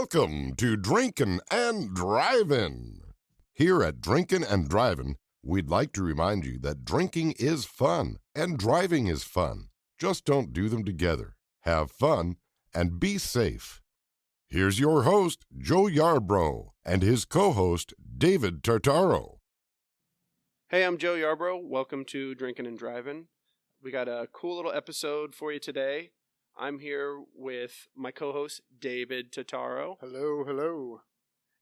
Welcome to Drinkin' and Drivin'. Here at Drinkin' and Drivin', we'd like to remind you that drinking is fun and driving is fun. Just don't do them together. Have fun and be safe. Here's your host, Joe Yarbrough, and his co-host, David Tartaro. Hey, I'm Joe Yarbrough. Welcome to Drinkin' and Drivin'. We got a cool little episode for you today. I'm here with my co-host, David Tartaro. Hello, hello.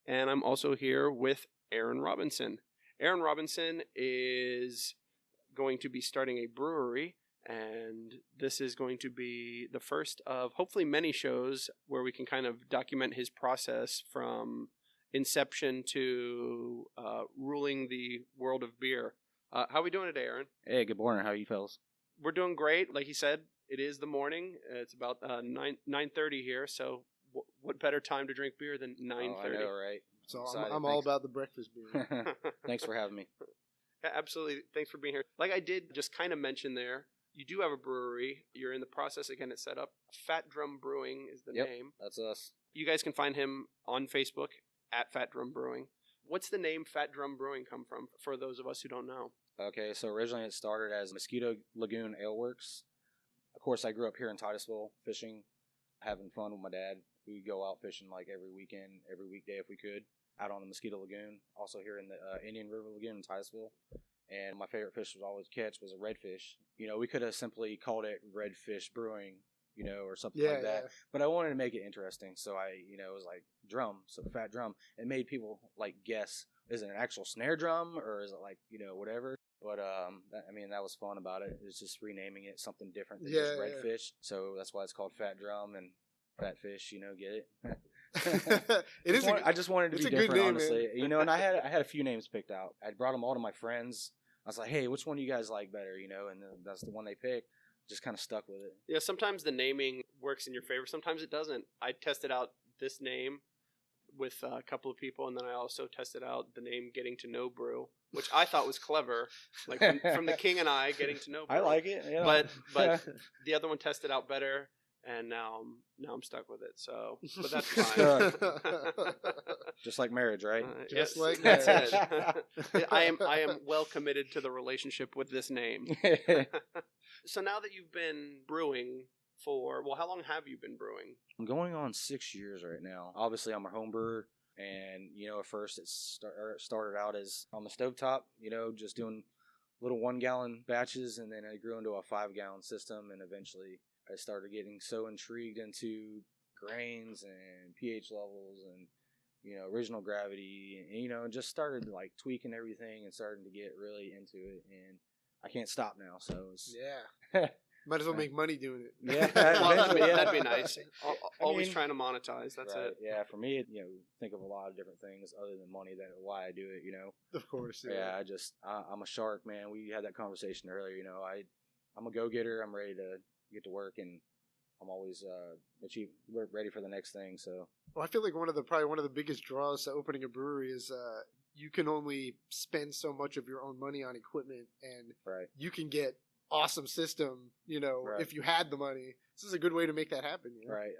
And I'm also here with Aaron Robinson. Aaron Robinson is going to be starting a brewery, and this is going to be the first of hopefully many shows where we can kind of document his process from inception to ruling the world of beer. How are we doing today, Aaron? Hey, good morning. How are you fellas? We're doing great. Like he said, it is the morning. It's about 9:30 here, so what better time to drink beer than 9:30? Oh, I know, right? So Excited. I'm all about the breakfast beer. Thanks for having me. Yeah, absolutely. Thanks for being here. Like I did just kind of mention there, you do have a brewery. You're in the process of getting it set up. Fat Drum Brewing is the name. That's us. You guys can find him on Facebook at Fat Drum Brewing. What's the name Fat Drum Brewing come from for those of us who don't know? Okay, so originally it started as Mosquito Lagoon Ale Works. Of course, I grew up here in Titusville, fishing, having fun with my dad. We would go out fishing like every weekend, every weekday if we could, out on the Mosquito Lagoon. Also here in the Indian River Lagoon in Titusville. And my favorite fish was always catch was a redfish. You know, we could have simply called it Redfish Brewing, you know, or something like that. Yeah. But I wanted to make it interesting, so I, it was like drum, so Fat Drum. It made people like guess, is it an actual snare drum or is it like, whatever. But that was fun about it. It's just renaming it something different than just Redfish. So that's why it's called Fat Drum and Fat Fish. Get it? I just wanted to be different, name, honestly. Man. And I had a few names picked out. I brought them all to my friends. I was like, hey, which one do you guys like better? And that's the one they picked. Just kind of stuck with it. Yeah, sometimes the naming works in your favor. Sometimes it doesn't. I tested out this name with a couple of people, and then I also tested out the name Getting to Know Brew, which I thought was clever, like from the King and I, Getting to Know Brew. I like it, yeah. But the other one tested out better, and now I'm stuck with it. So, but that's fine. Just like marriage, right? Just like that's marriage. it. I am well committed to the relationship with this name. So now that you've been brewing how long have you been brewing? I'm going on 6 years right now. Obviously, I'm a home brewer, and at first it started out as on the stovetop, just doing little 1 gallon batches, and then it grew into a 5 gallon system, and eventually I started getting so intrigued into grains and pH levels and original gravity, and just started like tweaking everything and starting to get really into it, and I can't stop now. So it's Might as well make money doing it. Yeah, that'd be nice. Always trying to monetize. That's right. It. Yeah, for me, think of a lot of different things other than money that why I do it. Of course. Yeah, I'm a shark, man. We had that conversation earlier. I'm a go-getter. I'm ready to get to work, and I'm always ready for the next thing. So. Well, I feel like probably one of the biggest draws to opening a brewery is you can only spend so much of your own money on equipment, and you can get awesome system, if you had the money. This is a good way to make that happen, Right.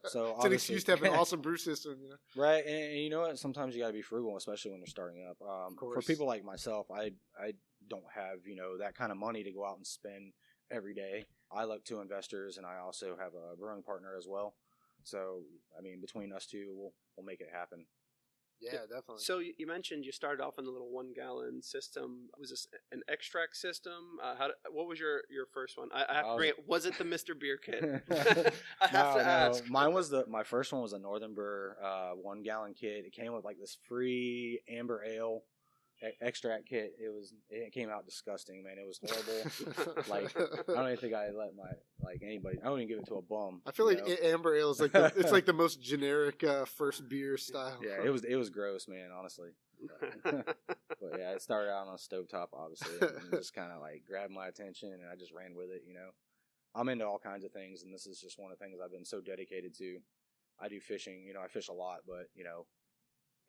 So it's an excuse to have an awesome brew system, Right, and you know what? Sometimes you got to be frugal, especially when you're starting up. For people like myself, I don't have that kind of money to go out and spend every day. I look to investors, and I also have a brewing partner as well. So between us two, we'll make it happen. Yeah, definitely. So you mentioned you started off in a little 1 gallon system. Was this an extract system? What was your first one? I have to bring it. Was it the Mr. Beer Kit? I have to ask. Mine was my first one was a Northern Brewer 1 gallon kit. It came with like this free amber ale extract kit. It came out disgusting, man. It was horrible. Like I don't even think I let anybody. I don't even give it to a bum. I feel like amber ale is like it's like the most generic first beer style. Yeah, it was gross, man. Honestly. But yeah, it started out on a stovetop, obviously, and just kind of like grabbed my attention, and I just ran with it. I'm into all kinds of things, and this is just one of the things I've been so dedicated to. I do fishing. I fish a lot, but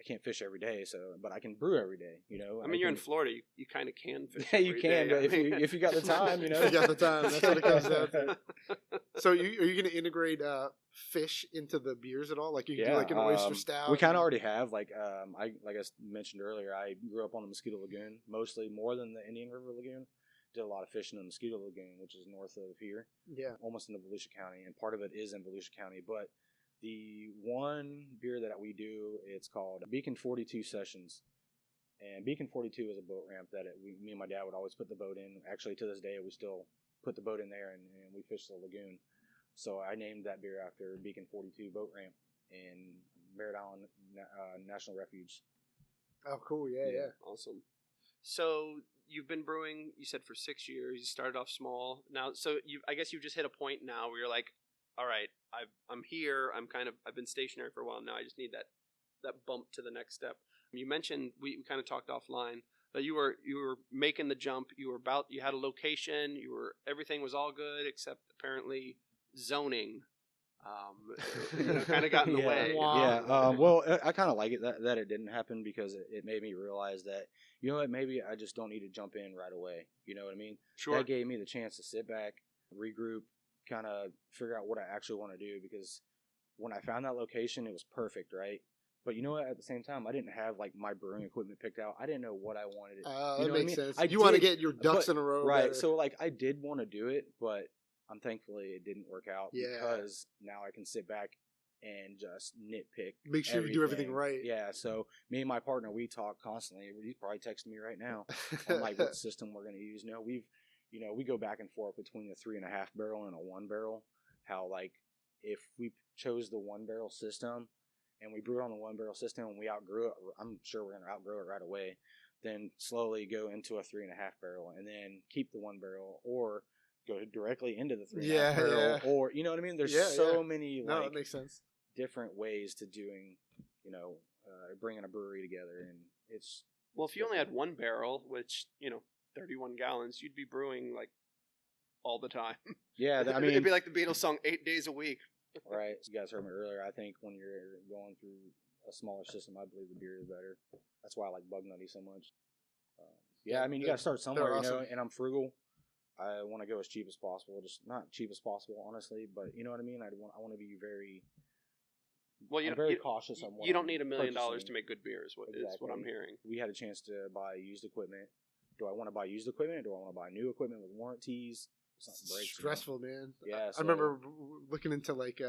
I can't fish every day, but I can brew every day. You know, I mean, you're in Florida. You kind of can fish. Yeah, you every can, day. but if you got the time, you know, If you got the time. That's what it comes down to. So are you going to integrate fish into the beers at all? Like you can do like an oyster stout? We kind of already have. Like I mentioned earlier, I grew up on the Mosquito Lagoon, mostly more than the Indian River Lagoon. Did a lot of fishing in the Mosquito Lagoon, which is north of here. Yeah. Almost into Volusia County, and part of it is in Volusia County. But the one beer that we do, it's called Beacon 42 Sessions. And Beacon 42 is a boat ramp that me and my dad would always put the boat in. Actually, to this day, we still put the boat in there, and we fish the lagoon. So I named that beer after Beacon 42 boat ramp in Merritt Island National Refuge. Oh, cool. Yeah. Awesome. So you've been brewing, you said, for 6 years. You started off small. Now, so I guess you've just hit a point now where you're like, all right, I'm here. I've been stationary for a while now. I just need that bump to the next step. You mentioned, we kind of talked offline, that you were making the jump. You had a location. Everything was all good except apparently zoning. Kind of got in the way. Wow. Yeah. Well, I kind of like it that it didn't happen, because it made me realize that, you know what, maybe I just don't need to jump in right away. You know what I mean? Sure. That gave me the chance to sit back, regroup, kind of figure out what I actually want to do, because when I found that location, it was perfect, right? But you know what? At the same time, I didn't have like my brewing equipment picked out. I didn't know what I wanted. That makes sense. You want to get your ducks in a row, right? Better. So like, I did want to do it, but thankfully it didn't work out, because now I can sit back and just nitpick. Make sure you do everything right. Yeah. So me and my partner, we talk constantly. He's probably texting me right now on like what system we're going to use. No, we go back and forth between the 3.5 barrel and a 1 barrel. How like if we chose the 1 barrel system and we brew it on the 1 barrel system and we outgrew it, I'm sure we're going to outgrow it right away. Then slowly go into a 3.5 barrel and then keep the 1 barrel, or go directly into the 3.5 barrel, or you know what I mean. There's so many like that makes sense. different ways to doing, bringing a brewery together, and it's if you only had 1 barrel, which 31 gallons, you'd be brewing like all the time. Yeah, I mean, it'd be like the Beatles song, 8 days a week. Right. So you guys heard me earlier. I think when you're going through a smaller system, I believe the beer is better. That's why I like Bug Nutty so much. I mean, you got to start somewhere, awesome. And I'm frugal. I want to go as cheap as possible. Just not cheap as possible, honestly, but you know what I mean? I want to be very... Well, I'm very cautious on what you don't need $1 million to make good beer, is what I'm hearing. We had a chance to buy used equipment. Do I want to buy used equipment? Do I want to buy new equipment with warranties? Something breaks. Stressful, man. Yeah. I remember looking into like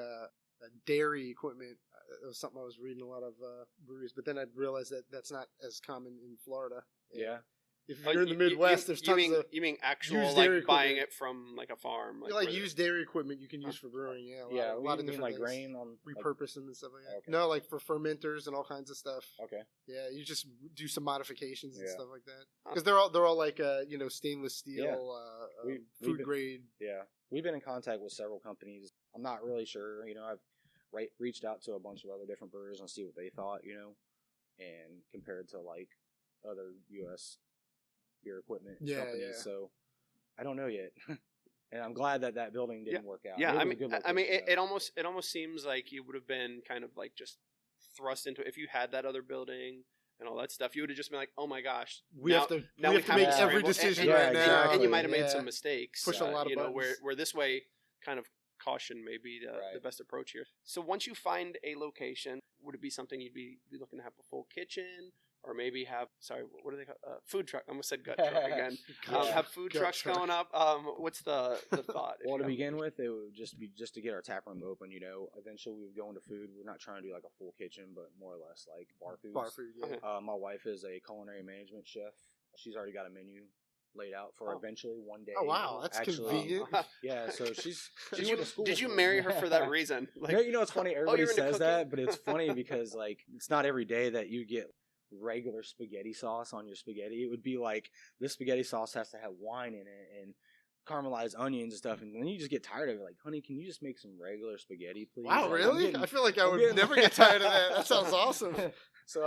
dairy equipment. It was something I was reading a lot of breweries, but then I realized that that's not as common in Florida. Yeah. If you're in the Midwest, there's tons of... You mean actual, like, buying it from, like, a farm? Like used dairy equipment you can use for brewing, a lot of different like things. grain on... Repurpose them and stuff like that. Okay. No, like for fermenters and all kinds of stuff. Okay. Yeah, you just do some modifications and stuff like that. Because they're all like, stainless steel, food grade. Yeah. We've been in contact with several companies. I'm not really sure, I've reached out to a bunch of other different brewers and see what they thought, and compared to, like, other U.S. beer equipment companies. So I don't know yet. And I'm glad that building didn't work out. Yeah, it almost seems like you would have been kind of like just thrust into it. If you had that other building and all that stuff, you would have just been like, oh my gosh, we have to make every decision right now. And you might have made some mistakes. Push a lot of buttons. Where this way kind of caution may be the best approach here. So once you find a location, would it be something you'd be looking to have a full kitchen? Or maybe have, what do they call food truck? I almost said gut truck again. Have food trucks going up. What's the thought? Well, to begin with, it would just be to get our tap room open. Eventually we would go into food. We're not trying to do like a full kitchen, but more or less like bar food. Bar food, yeah. My wife is a culinary management chef. She's already got a menu laid out for eventually one day. Oh wow, that's convenient. Yeah, so she went to school. Did you marry her for that reason? Like, no, it's funny. Everybody says that, but it's funny because like it's not every day that you get regular spaghetti sauce on your spaghetti. It would be like this spaghetti sauce has to have wine in it and caramelized onions and stuff, and then you just get tired of it. Like, honey, can you just make some regular spaghetti, please? Wow, really? I feel like I would never get tired of that. That sounds awesome. So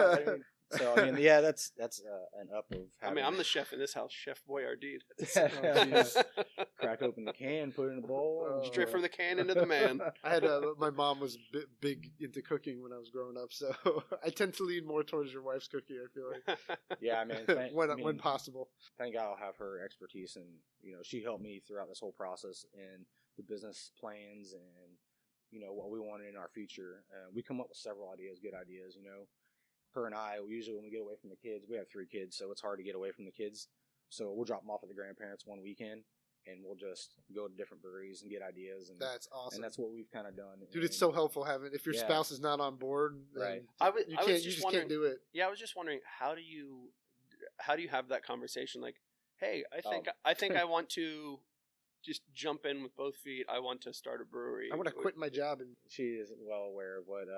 I mean, yeah, that's an up of. I'm the chef in this house, Chef Boyardee. Craft crack open the can, put it in a bowl. And Straight from the can into the man. I had my mom was big into cooking when I was growing up, so I tend to lean more towards your wife's cooking. I feel like Yeah, I mean, when possible. Thank God I'll have her expertise, and she helped me throughout this whole process and the business plans and what we wanted in our future. We come up with several ideas, good ideas. Her and I usually when we get away from the kids, we have 3 kids, so it's hard to get away from the kids. So we'll drop them off at the grandparents one weekend, and we'll just go to different breweries and get ideas. And that's awesome. And that's what we've kind of done. Dude, it's so helpful having if your spouse is not on board, right? You just can't do it. Yeah, I was just wondering how do you have that conversation? Like, hey, I think I want to just jump in with both feet. I want to start a brewery. I want to quit my job. And she is well aware of what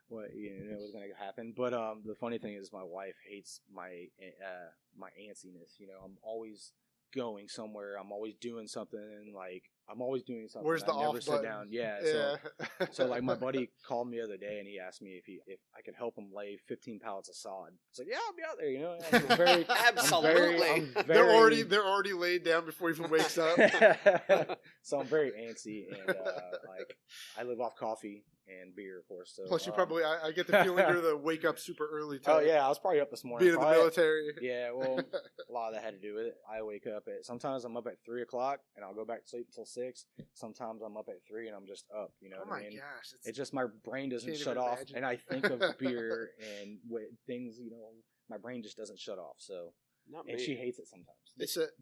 was going to happen. But the funny thing is, my wife hates my my antsiness. I'm always going somewhere. I'm always doing something. Where's the I never off sit button? down. Yeah. So like my buddy called me the other day and he asked me if I could help him lay 15 pallets of sod. It's like, yeah, I'll be out there. Absolutely. They're already laid down before he even wakes up. So I'm very antsy and I live off coffee and beer, of course. So, plus, you probably I get the feeling you're the wake up super early type. Oh yeah, I was probably up this morning. Being in the military. Yeah, well, a lot of that had to do with it. I wake up sometimes I'm up at 3 o'clock and I'll go back to sleep until 6. Sometimes I'm up at 3 and I'm just up. Oh my gosh! It's just my brain doesn't shut off, and I think of beer and things. My brain just doesn't shut off. So. And she hates it sometimes.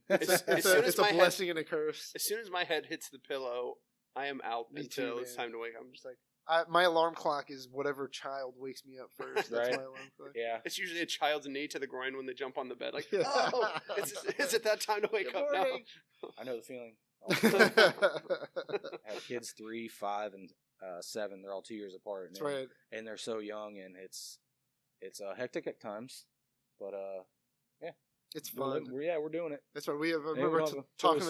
It's a blessing and a curse. As soon as my head hits the pillow, I am out until it's time to wake up. I'm just like, my alarm clock is whatever child wakes me up first. That's right? my alarm clock. Yeah. It's usually a child's knee to the groin when they jump on the bed. Like, oh, is it that time to wake up now? I know the feeling. I have kids 3, 5, and 7. They're all 2 years apart. That's right. And they're so young, and it's hectic at times, but yeah. It's fun. We're doing it. That's right. I remember talking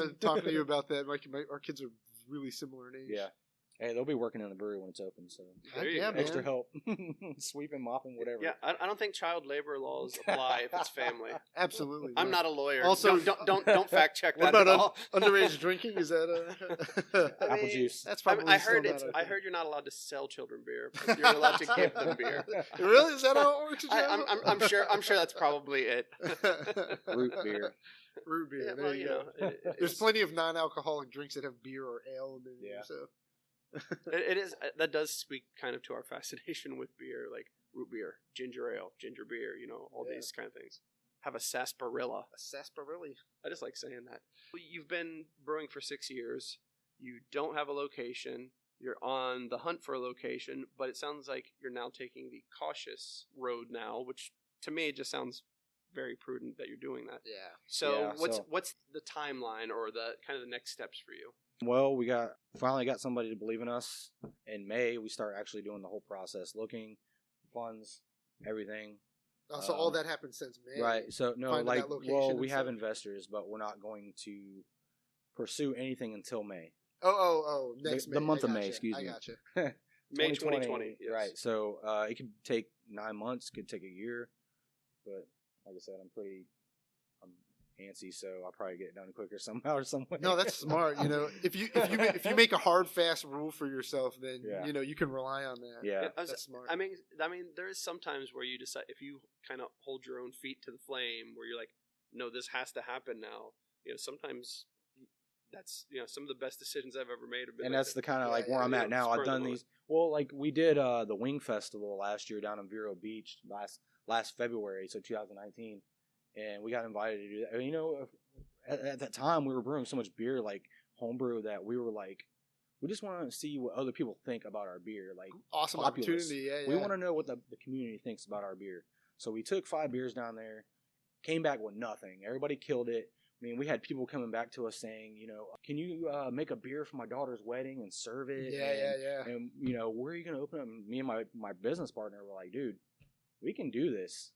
to you about that. Our kids are really similar in age. Yeah. Hey, they'll be working in the brewery when it's open, so extra help, sweeping, mopping, whatever. Yeah, I don't think child labor laws apply if it's family. Absolutely. I'm not a lawyer. Also, don't fact check that. What at about all. underage drinking? Is that apple juice? That's probably. I heard you're not allowed to sell children beer, but you're allowed to give them beer. Really? Is that how it works? I'm sure that's probably it. Root beer. Root beer. Yeah, there you go. There's plenty of non-alcoholic drinks that have beer or ale in them. Yeah. So. It is that does speak kind of to our fascination with beer, like root beer, ginger ale, ginger beer, all these kind of things. Have a sarsaparilla. A sarsaparilla. I just like saying that. You've been brewing for 6 years. You don't have a location. You're on the hunt for a location, but it sounds like you're now taking the cautious road now, which to me just sounds very prudent that you're doing that. Yeah. So what's the timeline or the kind of the next steps for you? Well, we finally got somebody to believe in us. In May, we start actually doing the whole process, looking, funds, everything. So all that happened since May. Right. So no, we have investors, but we're not going to pursue anything until May. Next May. The month of May, excuse me. I gotcha. May 2020. Yes. Right. So it could take 9 months, could take a year, but like I said, I'm antsy, so I'll probably get it done quicker somehow or some way. No, that's smart. If you make a hard, fast rule for yourself, then you can rely on that. Yeah, that's smart. I mean, there is sometimes where you decide if you kind of hold your own feet to the flame, where you're like, no, this has to happen now. Sometimes that's some of the best decisions I've ever made have been. And that's the kind of where I'm at now. I've done these. Well, like we did the Wing Festival last year down in Vero Beach last February, so 2019. And we got invited to do that. At that time, we were brewing so much beer, like homebrew, that we were like, we just want to see what other people think about our beer. Like, awesome populace. Opportunity, yeah. We want to know what the community thinks about our beer. So we took 5 beers down there, came back with nothing. Everybody killed it. I mean, we had people coming back to us saying, can you make a beer for my daughter's wedding and serve it? Yeah. And, where are you going to open up? And me and my business partner were like, dude, we can do this.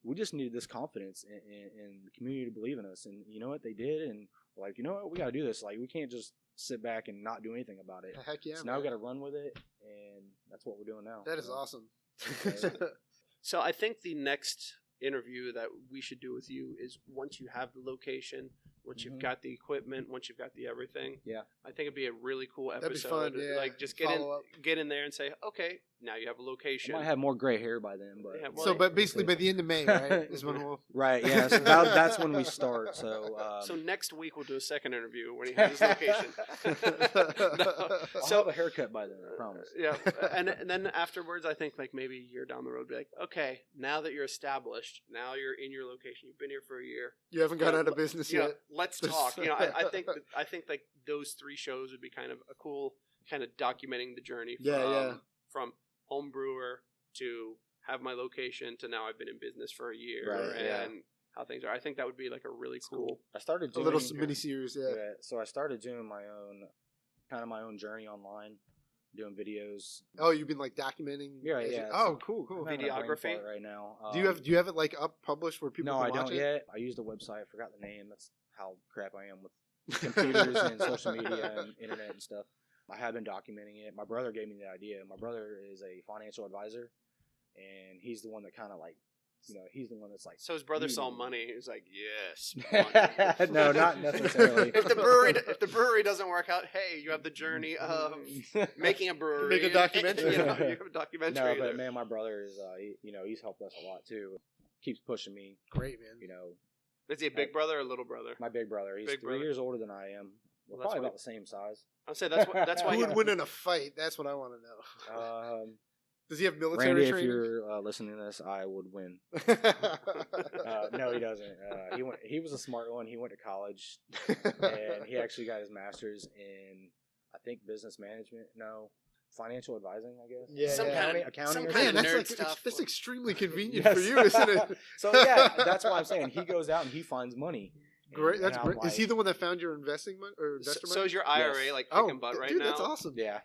We just needed this confidence in the community to believe in us. And you know what? They did. And we're like, you know what? We got to do this. Like, we can't just sit back and not do anything about it. Heck yeah. So now we got to run with it. And that's what we're doing now. That is awesome. So I think the next interview that we should do with you is once you have the location, once you've got the equipment, once you've got the everything. Yeah. I think it'd be a really cool episode. That'd be fun, yeah. Like just get in there and say, okay, now you have a location. I might have more gray hair by then, but Yeah, well, So, but basically by the end of May, right, is when we'll. right, yeah, so that's when we start. So, so next week we'll do a second interview when he has his location. I'll So have a haircut by then, I promise. yeah, and then afterwards, I think like maybe a year down the road, be like, okay, now that you're established, now you're in your location, you've been here for a year. You haven't got out of business You know, yet. let's talk. You know, I think like those 3 shows would be kind of a cool kind of documenting the journey from home brewer to have my location to now I've been in business for a year and how things are. I think that would be like a really cool. I started A doing little mini series, yeah. So I started doing my own journey online, doing videos. Oh, you've been like documenting. Yeah. Oh, cool. I'm having a brain Videography fart right now. Do you have it like up published where people? No, can I watch don't it? yet. I used a website. I forgot the name. That's how crap I am with computers and social media and internet and stuff. I have been documenting it. My brother gave me the idea. My brother is a financial advisor, and he's the one that kind of like, he's the one that's like. So his brother saw money. He was like, yes. Money. No, not necessarily. If the brewery doesn't work out, hey, you have the journey of making a brewery. Make a documentary. You have a documentary. No, but man, my brother is, he's helped us a lot too. Keeps pushing me. Great, man. Is he a big brother or a little brother? My big brother. He's 3 years older than I am. We're probably about the same size. I'll say that's why Who he would win in a fight? That's what I want to know. Does he have military Randy, training? if you're listening to this, I would win. No, he doesn't. He was a smart one. He went to college, and he actually got his master's in, I think, business management. No, financial advising, I guess. Yeah, Some kind of accounting. some or kind Man, of something. that's nerd like stuff. that's extremely convenient Yes. for you, isn't it? So yeah, that's why I'm saying he goes out and he finds money. Great. That's And great. I'm Is he the one that found your investing money or investor So money? is your IRA Yes. like kicking butt right dude, now? that's awesome. Yeah.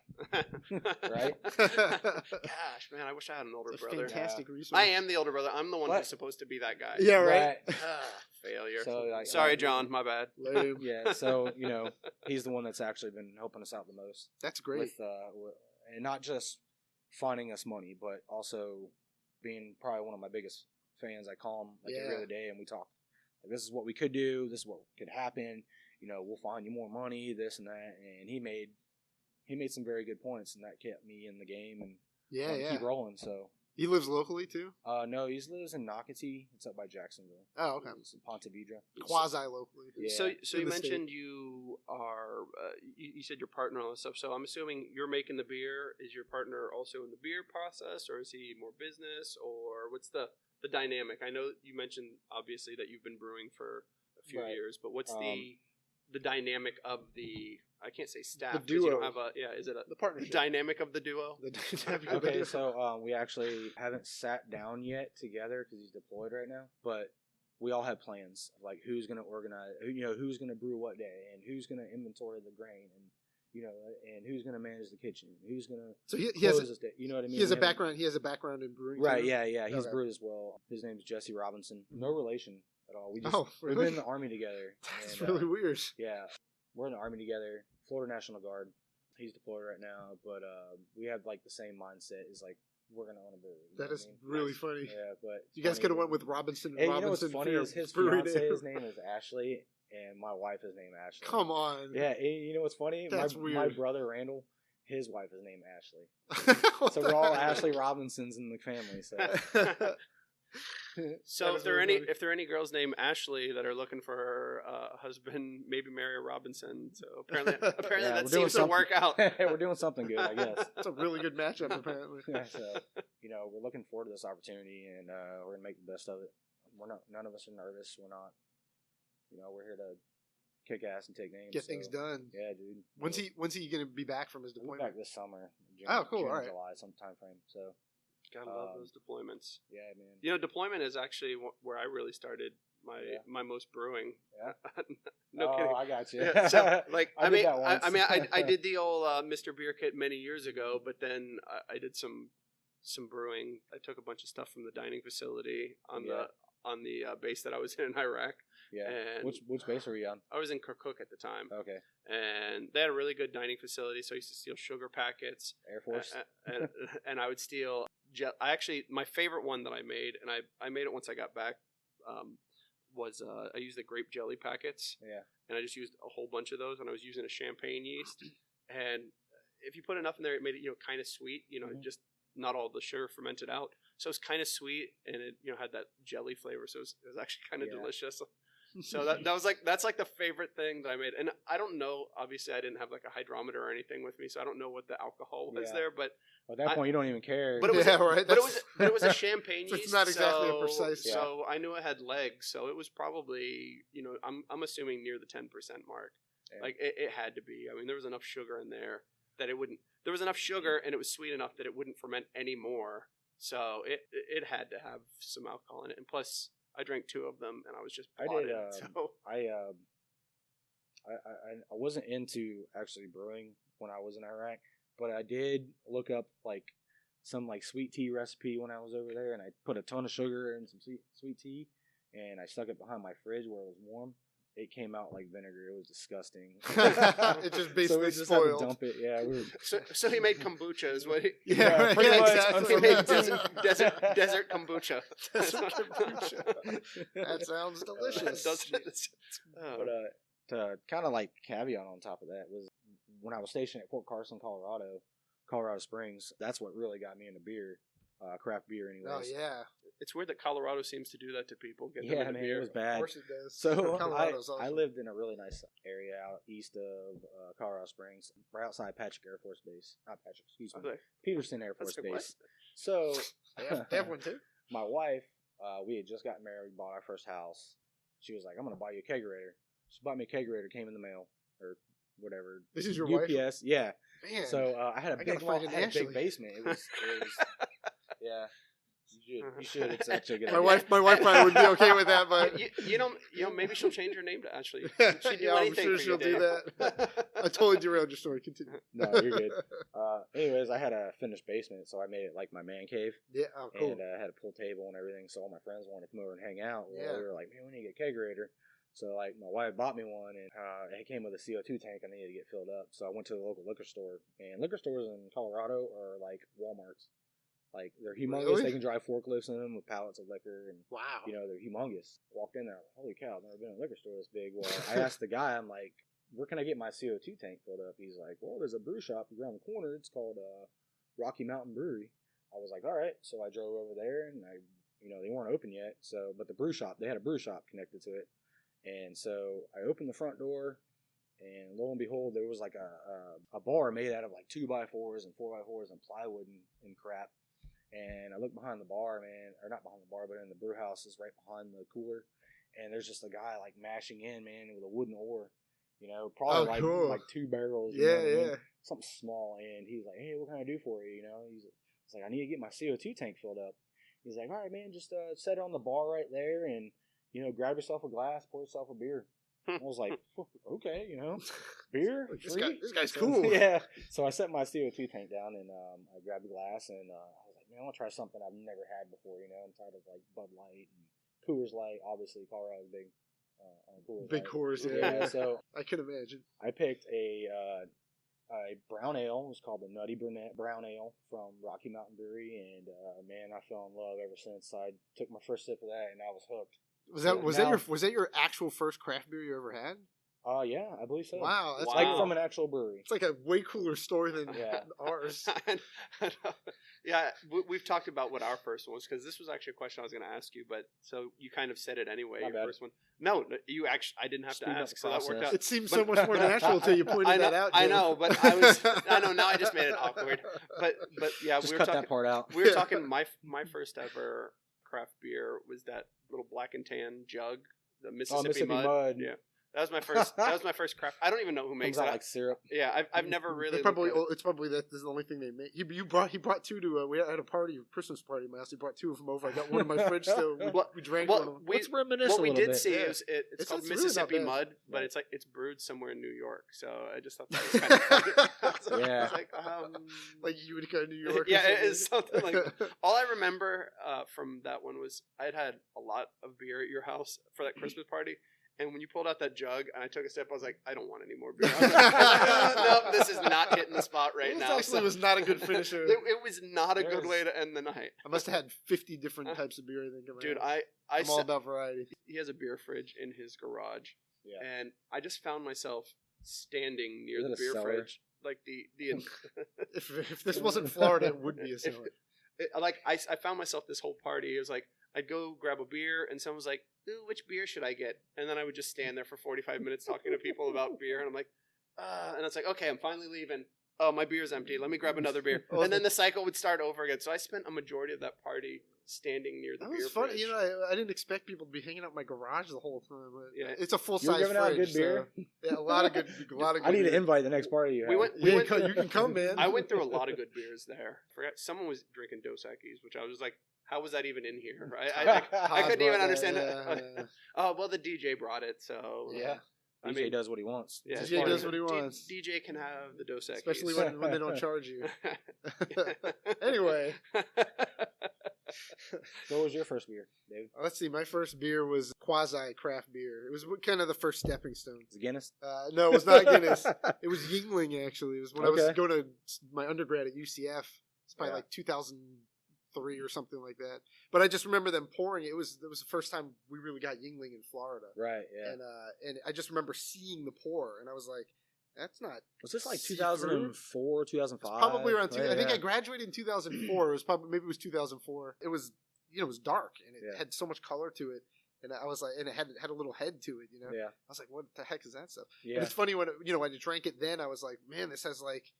Right? Gosh, man, I wish I had an older It's a brother. fantastic resource. I am the older brother. I'm the one What? who's supposed to be that guy. Yeah, right. Failure. So, Sorry, John. My bad. Lame. Yeah. So he's the one that's actually been helping us out the most. That's great. With and not just finding us money, but also being probably one of my biggest fans. I call him every other day, and we talk. Like, this is what we could do. This is what could happen. We'll find you more money, this and that. And he made some very good points, and that kept me in the game and keep rolling. So He lives locally too. no, he lives in Nocatee. It's up by Jacksonville. Oh, okay. It's in Ponte Vedra. Quasi locally. Yeah. So In you the mentioned you are you said your partner and all this stuff. So I'm assuming you're making the beer. Is your partner also in the beer process, or is he more business, or what's the dynamic? I know you mentioned obviously that you've been brewing for a few Right. years, but what's the dynamic of the, I can't say staff, The 'cause you don't duo. have is it The partnership. dynamic of the duo? The dynamic of the Okay, duo. so we actually haven't sat down yet together because he's deployed right now. But we all have plans, like who's going to organize, who's going to brew what day, and who's going to inventory the grain, and and who's going to manage the kitchen, who's going to So he has close this day. You know what I mean? he has a We have- background. He has a background in brewing. Right? too? Yeah. He's Okay. brewed as well. His name's Jesse Robinson. No relation at all. We've really? been in the Army together. That's and, really weird. Yeah, we're in the Army together. Florida National Guard. He's deployed right now, but we have like the same mindset. Is like we're gonna own a brewery. You know That what is I mean? really funny. Yeah, but You guys funny could have that- went with Robinson. Hey, Robinson you know what's funny for your is his brewery fiance's name. name is Ashley, and my wife is named Ashley. Come on. Yeah, and you know what's funny? That's my weird. brother Randall, his wife is named Ashley. What So the we're all heck? Ashley Robinsons in the family. So So That if is there are really any funny. if there are any girls named Ashley that are looking for her husband, maybe marry a Robinson. So apparently Yeah, that we're doing seems to something- work out. we're doing something good, I guess. That's a really good matchup, apparently. Yeah, so we're looking forward to this opportunity, and we're gonna make the best of it. None of us are nervous. We're not. We're here to kick ass and take names. Get things done. Yeah, dude. When's he going to be back from his We'll be deployment? back this summer. June, Oh, cool, June, all right. July, some time frame. So Gotta love those deployments. yeah, man. Deployment is actually where I really started my most brewing. Yeah. No oh, kidding. I got you. Yeah, so like I did that once. I did the old Mr. Beer Kit many years ago, but then I did some brewing. I took a bunch of stuff from the dining facility on the base that I was in Iraq. Yeah. And Which base were you on? I was in Kirkuk at the time, Okay. and they had a really good dining facility. So I used to steal sugar packets, Air Force. and I would steal. My favorite one that I made, and I made it once I got back, was I used the grape jelly packets. Yeah. And I just used a whole bunch of those, and I was using a champagne yeast. And if you put enough in there, it made it kind of sweet. Just not all the sugar fermented out, so it's kind of sweet, and it had that jelly flavor. So it was actually kind of delicious. So that's like the favorite thing that I made. And I don't know. Obviously, I didn't have like a hydrometer or anything with me, so I don't know what the alcohol was there. But at that point, you don't even care. But it was right. But it was a champagne yeast. It's not exactly a precise. So I knew it had legs. So it was probably I'm assuming near the 10% mark. Yeah. Like it had to be. I mean, there was enough sugar in there that it wouldn't. There was enough sugar, and it was sweet enough that it wouldn't ferment anymore. So it had to have some alcohol in it, and plus I drank 2 of them, and I was just potted. I wasn't into actually brewing when I was in Iraq, but I did look up like some like sweet tea recipe when I was over there, and I put a ton of sugar in some sweet tea, and I stuck it behind my fridge where it was warm. It came out like vinegar. It was disgusting. It just basically so we just spoiled. Had to dump it. Yeah. So he made kombucha, is what? Yeah, pretty much. Exactly. He made desert kombucha. Desert kombucha. That sounds delicious. But to kind of like caveat on top of that was when I was stationed at Fort Carson, Colorado Springs. That's what really got me into beer, craft beer, anyways. Oh yeah. It's weird that Colorado seems to do that to people. Get them into man, beer. it was bad. Of course it does. So awesome. I lived in a really nice area out east of Colorado Springs, right outside Patrick Air Force Base. Not Patrick, excuse me. Peterson Air Force Base. So they have one too. My wife, we had just gotten married, bought our first house. She was like, "I'm going to buy you a kegerator." She bought me a kegerator, came in the mail or whatever. This is your UPS, wife? yeah. Man, so I had a big basement. It was yeah. You should. It's actually a good. My wife probably would be okay with that, but maybe she'll change her name to Ashley. She'd do yeah, I'm anything sure for she'll you, do that. I totally derailed your story. Continue. No, you're good. Anyways, I had a finished basement, so I made it like my man cave. Yeah, oh, cool. And I had a pool table and everything, so all my friends wanted to come over and hang out. Well, we were like, man, we need to get a kegerator. So like my wife bought me one, and it came with a CO2 tank I needed to get filled up. So I went to the local liquor store, and liquor stores in Colorado are like Walmarts. Like, they're humongous. Really? They can drive forklifts in them with pallets of liquor. And, wow. They're humongous. Walked in there, like, holy cow, I've never been in a liquor store this big. Well, I asked the guy, I'm like, where can I get my CO2 tank filled up? He's like, well, there's a brew shop around the corner. It's called Rocky Mountain Brewery. I was like, all right. So I drove over there, and they weren't open yet. So, but the brew shop, they had a brew shop connected to it. And so I opened the front door, and lo and behold, there was like a bar made out of like 2x4s and 4x4s and plywood and crap. And I look behind the bar, man, or not behind the bar, but in the brew house is right behind the cooler. And there's just a guy like mashing in, man, with a wooden oar, probably cool. like 2 barrels. Yeah. Something small. And he's like, hey, what can I do for you? He's like, I need to get my CO2 tank filled up. He's like, all right, man, just set it on the bar right there and, grab yourself a glass, pour yourself a beer. I was like, okay, beer? This guy's cool. Yeah. So I set my CO2 tank down, and I grabbed a glass, and I was like, man, I want to try something I've never had before, I'm tired of, like, Bud Light and Coors Light. Obviously, Colorado's big on Coors Light. Big Coors, yeah. So I can imagine. I picked a brown ale. It was called the Nutty Brunette Brown Ale from Rocky Mountain Brewery, and, man, I fell in love ever since. I took my first sip of that, and I was hooked. Was that your actual first craft beer you ever had? Yeah, I believe so. Wow, that's like from an actual brewery. It's like a way cooler story than ours. Yeah, we've talked about what our first one was, because this was actually a question I was going to ask you, but so you kind of said it anyway. Not your bad. first one. No, you actually. I didn't have to ask, so that worked out. It seems so much more natural until you pointed that out. I know, but I know now. I just made it awkward. But yeah, we were cut that part out. We were talking. My first ever craft beer was that little black and tan jug, the Mississippi Mud. Yeah, that was my first. That was my first craft. I don't even know who makes that. Like syrup. Yeah, I've never really. It's probably that. This is the only thing they make. He brought 2 to. We had a party, a Christmas party. He brought 2 of them over. I got one in my fridge still. We drank one of them. Let's reminisce what a we little did bit. see is it's called Mississippi really Mud, but it's brewed somewhere in New York. So I just thought that was kind of funny. Yeah, like you would go to New York. Yeah, it is something like. All I remember from that one was I'd had a lot of beer at your house for that Christmas party. And when you pulled out that jug and I took a sip, I was like, I don't want any more beer. I was like, nope, this is not hitting the spot right now. This actually was not a good finisher. It was not a good way to end the night. I must have had 50 different types of beer, I think. Dude, I'm all about variety. He has a beer fridge in his garage. Yeah. And I just found myself standing near Is it the a beer cellar? fridge. Like the If this wasn't Florida, it would be a cellar. I found myself this whole party. It was like I'd go grab a beer, and someone was like, "Ooh, which beer should I get?" And then I would just stand there for 45 minutes talking to people about beer, and I'm like, and it's like, okay, I'm finally leaving. Oh, my beer's empty. Let me grab another beer, and then the cycle would start over again. So I spent a majority of that party standing near the That beer was funny. fridge. You know, I didn't expect people to be hanging out in my garage the whole time. But Yeah. it's a full You're size giving out fridge. good beer. So, yeah, a lot of good. I need to beer. invite the next party you have. You can come, man. I went through a lot of good beers there. Forgot someone was drinking Dos Equis, which I was like, how was that even in here? I couldn't even understand it. Oh, well, the DJ brought it, so Yeah. DJ does what he wants. Yeah, DJ does what he wants. DJ can have the Dos Equis. Especially when they don't charge you. Anyway. So what was your first beer, Dave? Let's see. My first beer was quasi craft beer. It was kind of the first stepping stone. Is it Guinness? No, it was not Guinness. It was Yingling, actually. It was when I was Okay. going to my undergrad at UCF. It's probably Yeah. like 2003 or something like that. But I just remember them pouring. It was the first time we really got Yingling in Florida. Right, yeah. And I just remember seeing the pour, and I was like, that's not. Was this like see-through? 2004, 2005? Probably around. Right, I think yeah. I graduated in 2004. It was probably maybe it was 2004. It was it was dark and it Yeah. had so much color to it, and I was like, and it had a little head to it. You know, Yeah. I was like, what the heck is that stuff? Yeah. And it's funny when when I drank it then, I was like, man, this has like.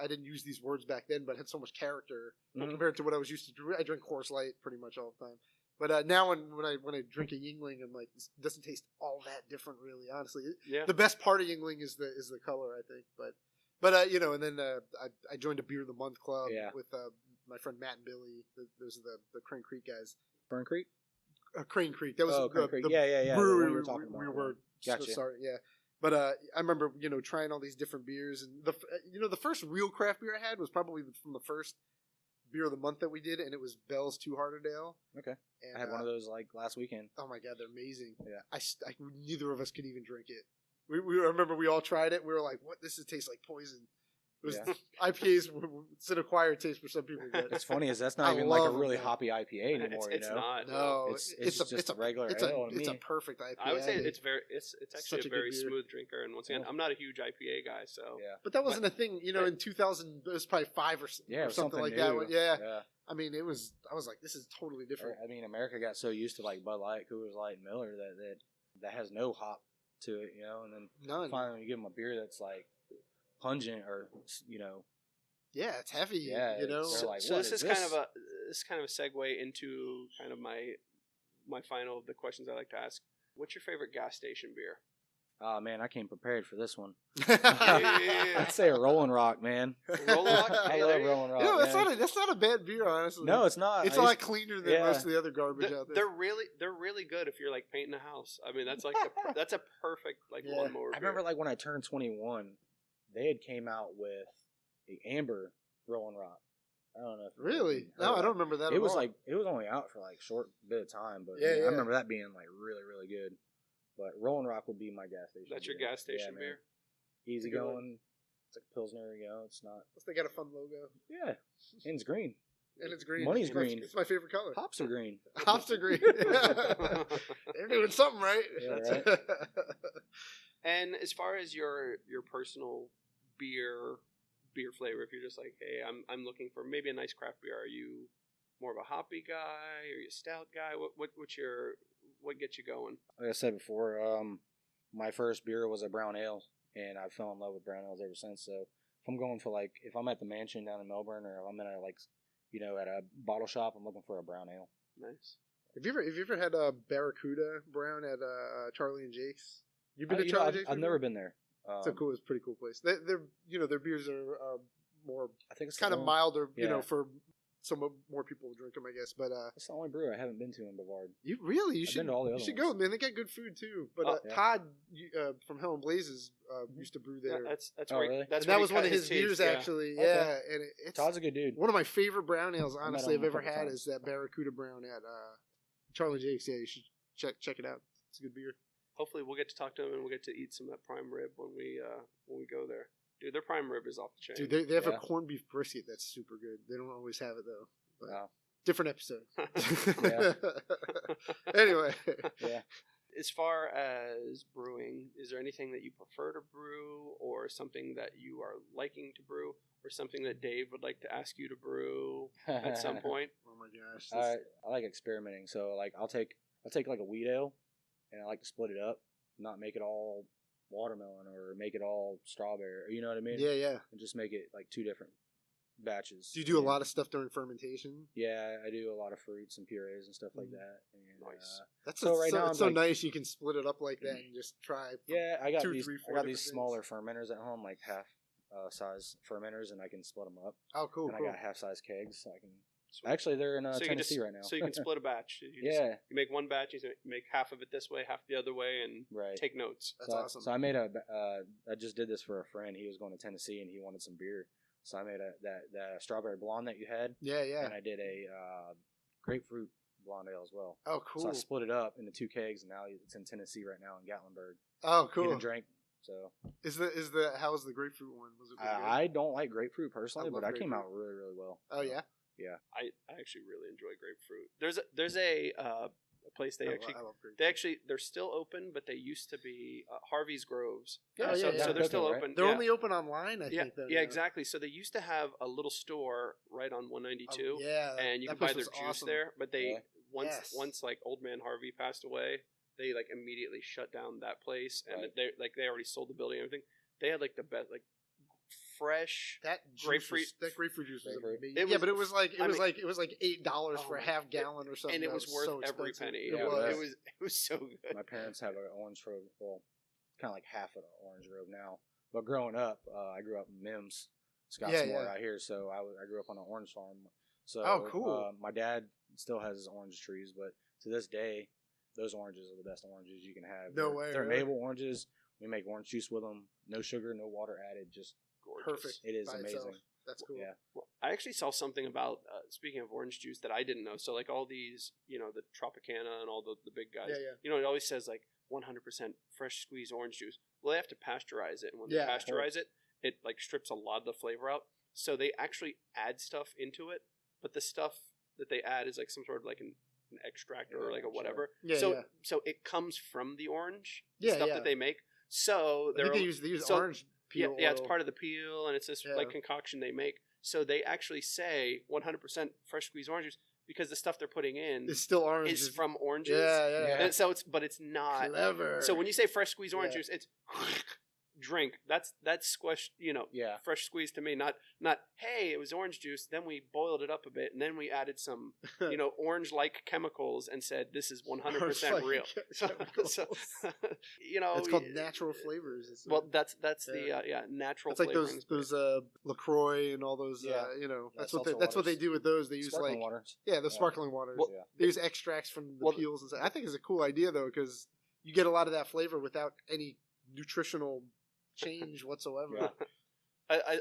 I didn't use these words back then, but it had so much character Mhm. compared to what I was used to do. I drink Coors Light pretty much all the time. But now when I drink a Yingling, I'm like, this doesn't taste all that different, really. Honestly, Yeah. the best part of Yingling is the color, I think. But and then I joined a Beer of the Month club Yeah. with my friend Matt and Billy. Those are the Crane Creek guys. Fern Creek? Crane Creek. That was Crane Creek. the Yeah. the brewery one you were talking about. we were Gotcha. starting. Yeah. But I remember trying all these different beers, and the first real craft beer I had was probably from the first Beer of the Month that we did, and it was Bell's Two Hearted Ale. Okay. And, I had one of those like last weekend. Oh my god, they're amazing. Yeah. Neither of us could even drink it. I remember we all tried it. We were like, "What? This tastes like poison." It was Yeah. IPAs. It's an acquired taste for some people. But It's funny is that's not I even like a love really them. hoppy IPA anymore. It's not. no, It's just a regular it's ale to it's a me. perfect IPA. I would say it's Such actually a a good very beer. smooth drinker. And once again, Yeah. I'm not a huge IPA guy, so Yeah. But that wasn't a thing, in 2000. It was probably 5 or Yeah, it or was something like new. that. Yeah. Yeah. I mean, it was. I was like, this is totally different. I mean, America got so used to like Bud Light, Coors Light, and Miller that has no hop to it, and then None. finally you give them a beer that's like pungent or Yeah, it's heavy. Yeah, you know. they're like, so what this is is kind this? of a segue into kind of my final of the questions I like to ask. What's your favorite gas station beer? Oh man, I came prepared for this one. Yeah. I'd say a Rolling Rock, man. Rolling Rock? I Yeah, love there you go. Rolling Rock. Yeah, that's man. not a bad beer, honestly. No, it's not. It's I a lot used- cleaner than yeah. most of the other garbage out there. They're really good if you're like painting a house. I mean, that's like that's a perfect like Yeah. lawnmower. I remember like when I turned 21, they had came out with the Amber Rolling Rock. I don't know. If you Really? heard No, of I that. don't remember that. It at was all. like it was only out for like a short bit of time, but Yeah, man, yeah. I remember that being like really, really good. But Rolling Rock would be my gas station. That's your beer. gas station Yeah, beer. man. Easy Good one. going. It's like Pilsner, It's not. They got a fun logo, Yeah, and it's green. and it's green. Money's It's my- green. It's my favorite color. Hops are green. Hops are green. They're doing something right. Yeah, right. And as far as your personal beer flavor, if you're just like, hey, I'm looking for maybe a nice craft beer, are you more of a hoppy guy? Are you a stout guy? What gets you going? Like I said before, my first beer was a brown ale, and I fell in love with brown ales ever since. So if I'm going for if I'm at the mansion down in Melbourne, or if I'm in at a bottle shop, I'm looking for a brown ale. Nice. Have you ever had a Barracuda Brown at Charlie and Jake's? You've been to Charlie and Jake's? I've never been there. It's a pretty cool place. Their beers are more I think it's kind of the only- milder, yeah. for some more people to drink them, I guess. But It's the only brew I haven't been to in Bavard. you I've should been to all the you other should ones. go, man. They got good food too. But Oh, yeah. Todd from Hell and Blazes used to brew there. That's Oh, where really? that's and where that he was one cut of his beers, teeth, yeah. actually. Okay. Yeah, and it's Todd's a good dude. one of my favorite brown ales, met honestly, him I've a ever couple had times. is that Barracuda Brown at Charlie and Jake's. Yeah, you should check it out. It's a good beer. hopefully we'll get to talk to them and we'll get to eat some of that prime rib when we go there. Dude, their prime rib is off the chain. Dude, they have a corned beef brisket that's super good. They don't always have it though. But Wow. different episode. Yeah. Anyway. Yeah. As far as brewing, is there anything that you prefer to brew, or something that you are liking to brew, or something that Dave would like to ask you to brew at some point? Oh my gosh. I like experimenting. So like I'll take like a wheat ale, and I like to split it up, not make it all watermelon or make it all strawberry. You know what I mean? Yeah. And just make it like two different batches. Do you do a lot of stuff during fermentation? Yeah, I do a lot of fruits and purees and stuff like that. And, Nice. That's So right now it's I'm so like- nice you can split it up like that and just try. yeah, I got 2, these 3, 4 I got these different smaller fermenters at home, like half size fermenters, and I can split them up. Oh, cool. And cool. I got half size kegs, so I can. Sweet. Actually, they're in So you can Tennessee just, right now. So you can split a batch. You Yeah. make one batch, you make half of it this way, half the other way, and Right. take notes. That's so, awesome. So I made I just did this for a friend. He was going to Tennessee and he wanted some beer. So I made that strawberry blonde that you had, Yeah. and I did a grapefruit blonde ale as well. Oh, So cool. I split it up into 2 kegs, and now it's in Tennessee right now in Gatlinburg. Oh, Getting cool. drink. So How was the grapefruit one? Was it pretty good? I don't like grapefruit personally, I love but I came grapefruit. out really, really well. Oh yeah. I actually really enjoy grapefruit. There's a place I love grapefruit. they're still open, but they used to be Harvey's Groves. Yeah, so, yeah. so they're still Right? open. They're yeah. only open online, I yeah, think. Though, yeah, now. exactly. So they used to have a little store right on 192, Oh, yeah, and you that can buy place their was juice awesome. there. But they Yes. once like Old Man Harvey passed away, they like immediately shut down that place, and Right. they already sold the building and everything. They had like the best fresh. That Grapefruit- that grapefruit juice was Grapefruit. amazing. It yeah, was- but it was like I mean- it was like $8 Oh for a my- half gallon or something, and it that was worth so every expensive. penny. It Yeah, was. it was so good. My parents have an orange grove, well, kind of like half of an orange grove now. But growing up, I grew up in Mims, Scottsmore out here, so I grew up on an orange farm. So Oh, cool. My dad still has his orange trees, but to this day, those oranges are the best oranges you can have. No They're- way, They're really? navel oranges. We make orange juice with them. No sugar, no water added. Just Gorgeous. Perfect. it is by amazing. itself. That's cool. Yeah. Well, I actually saw something about speaking of orange juice that I didn't know. So like all these, the Tropicana and all the big guys. Yeah. It always says like 100% fresh squeezed orange juice. Well, they have to pasteurize it, and when Yeah. they pasteurize it, it like strips a lot of the flavor out. So they actually add stuff into it, but the stuff that they add is like some sort of like an extract or like a sure. whatever. Yeah, so yeah. so it comes from the orange Yeah, stuff yeah. that they make. So I think they use so- orange peel. yeah, it's oil. part of the peel, and it's this Yeah. like concoction they make. So they actually say 100% fresh squeezed orange juice because the stuff they're putting in It's still orange. is from oranges. Yeah. And so it's not. Clever. So when you say fresh squeezed orange Yeah. juice, it's drink. That's squished. Yeah. Fresh squeezed to me. Not hey, it was orange juice. Then we boiled it up a bit, and then we added some orange like chemicals and said this is 100% Orange-like real. So chemicals. it's It's called natural flavors. It's Well, that's Yeah. the natural. it's like flavorings. those Lacroix and all those. Yeah. That's Yeah, what they, seltzer that's what they waters. do with those. They use Sparkling like waters. the sparkling waters. Well, Yeah. They use extracts from the Well, peels and stuff. I think it's a cool idea though because you get a lot of that flavor without any nutritional change whatsoever. Yeah.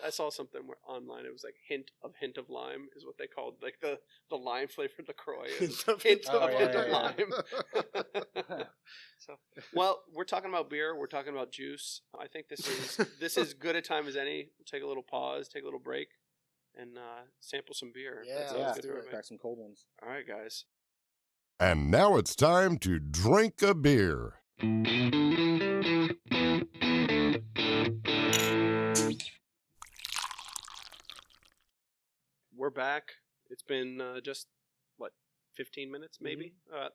I saw something online. It was like hint of lime is what they called like the lime flavored Lacroix. Is hint Oh, of yeah, lime. So, well, we're talking about beer. We're talking about juice. I think this is good a time as any. We'll take a little pause, take a little break, and sample some beer. Yeah, That sounds let's good do to it. everybody. Crack some cold ones. All right, guys. And now it's time to drink a beer. We're back. It's been just 15 minutes maybe.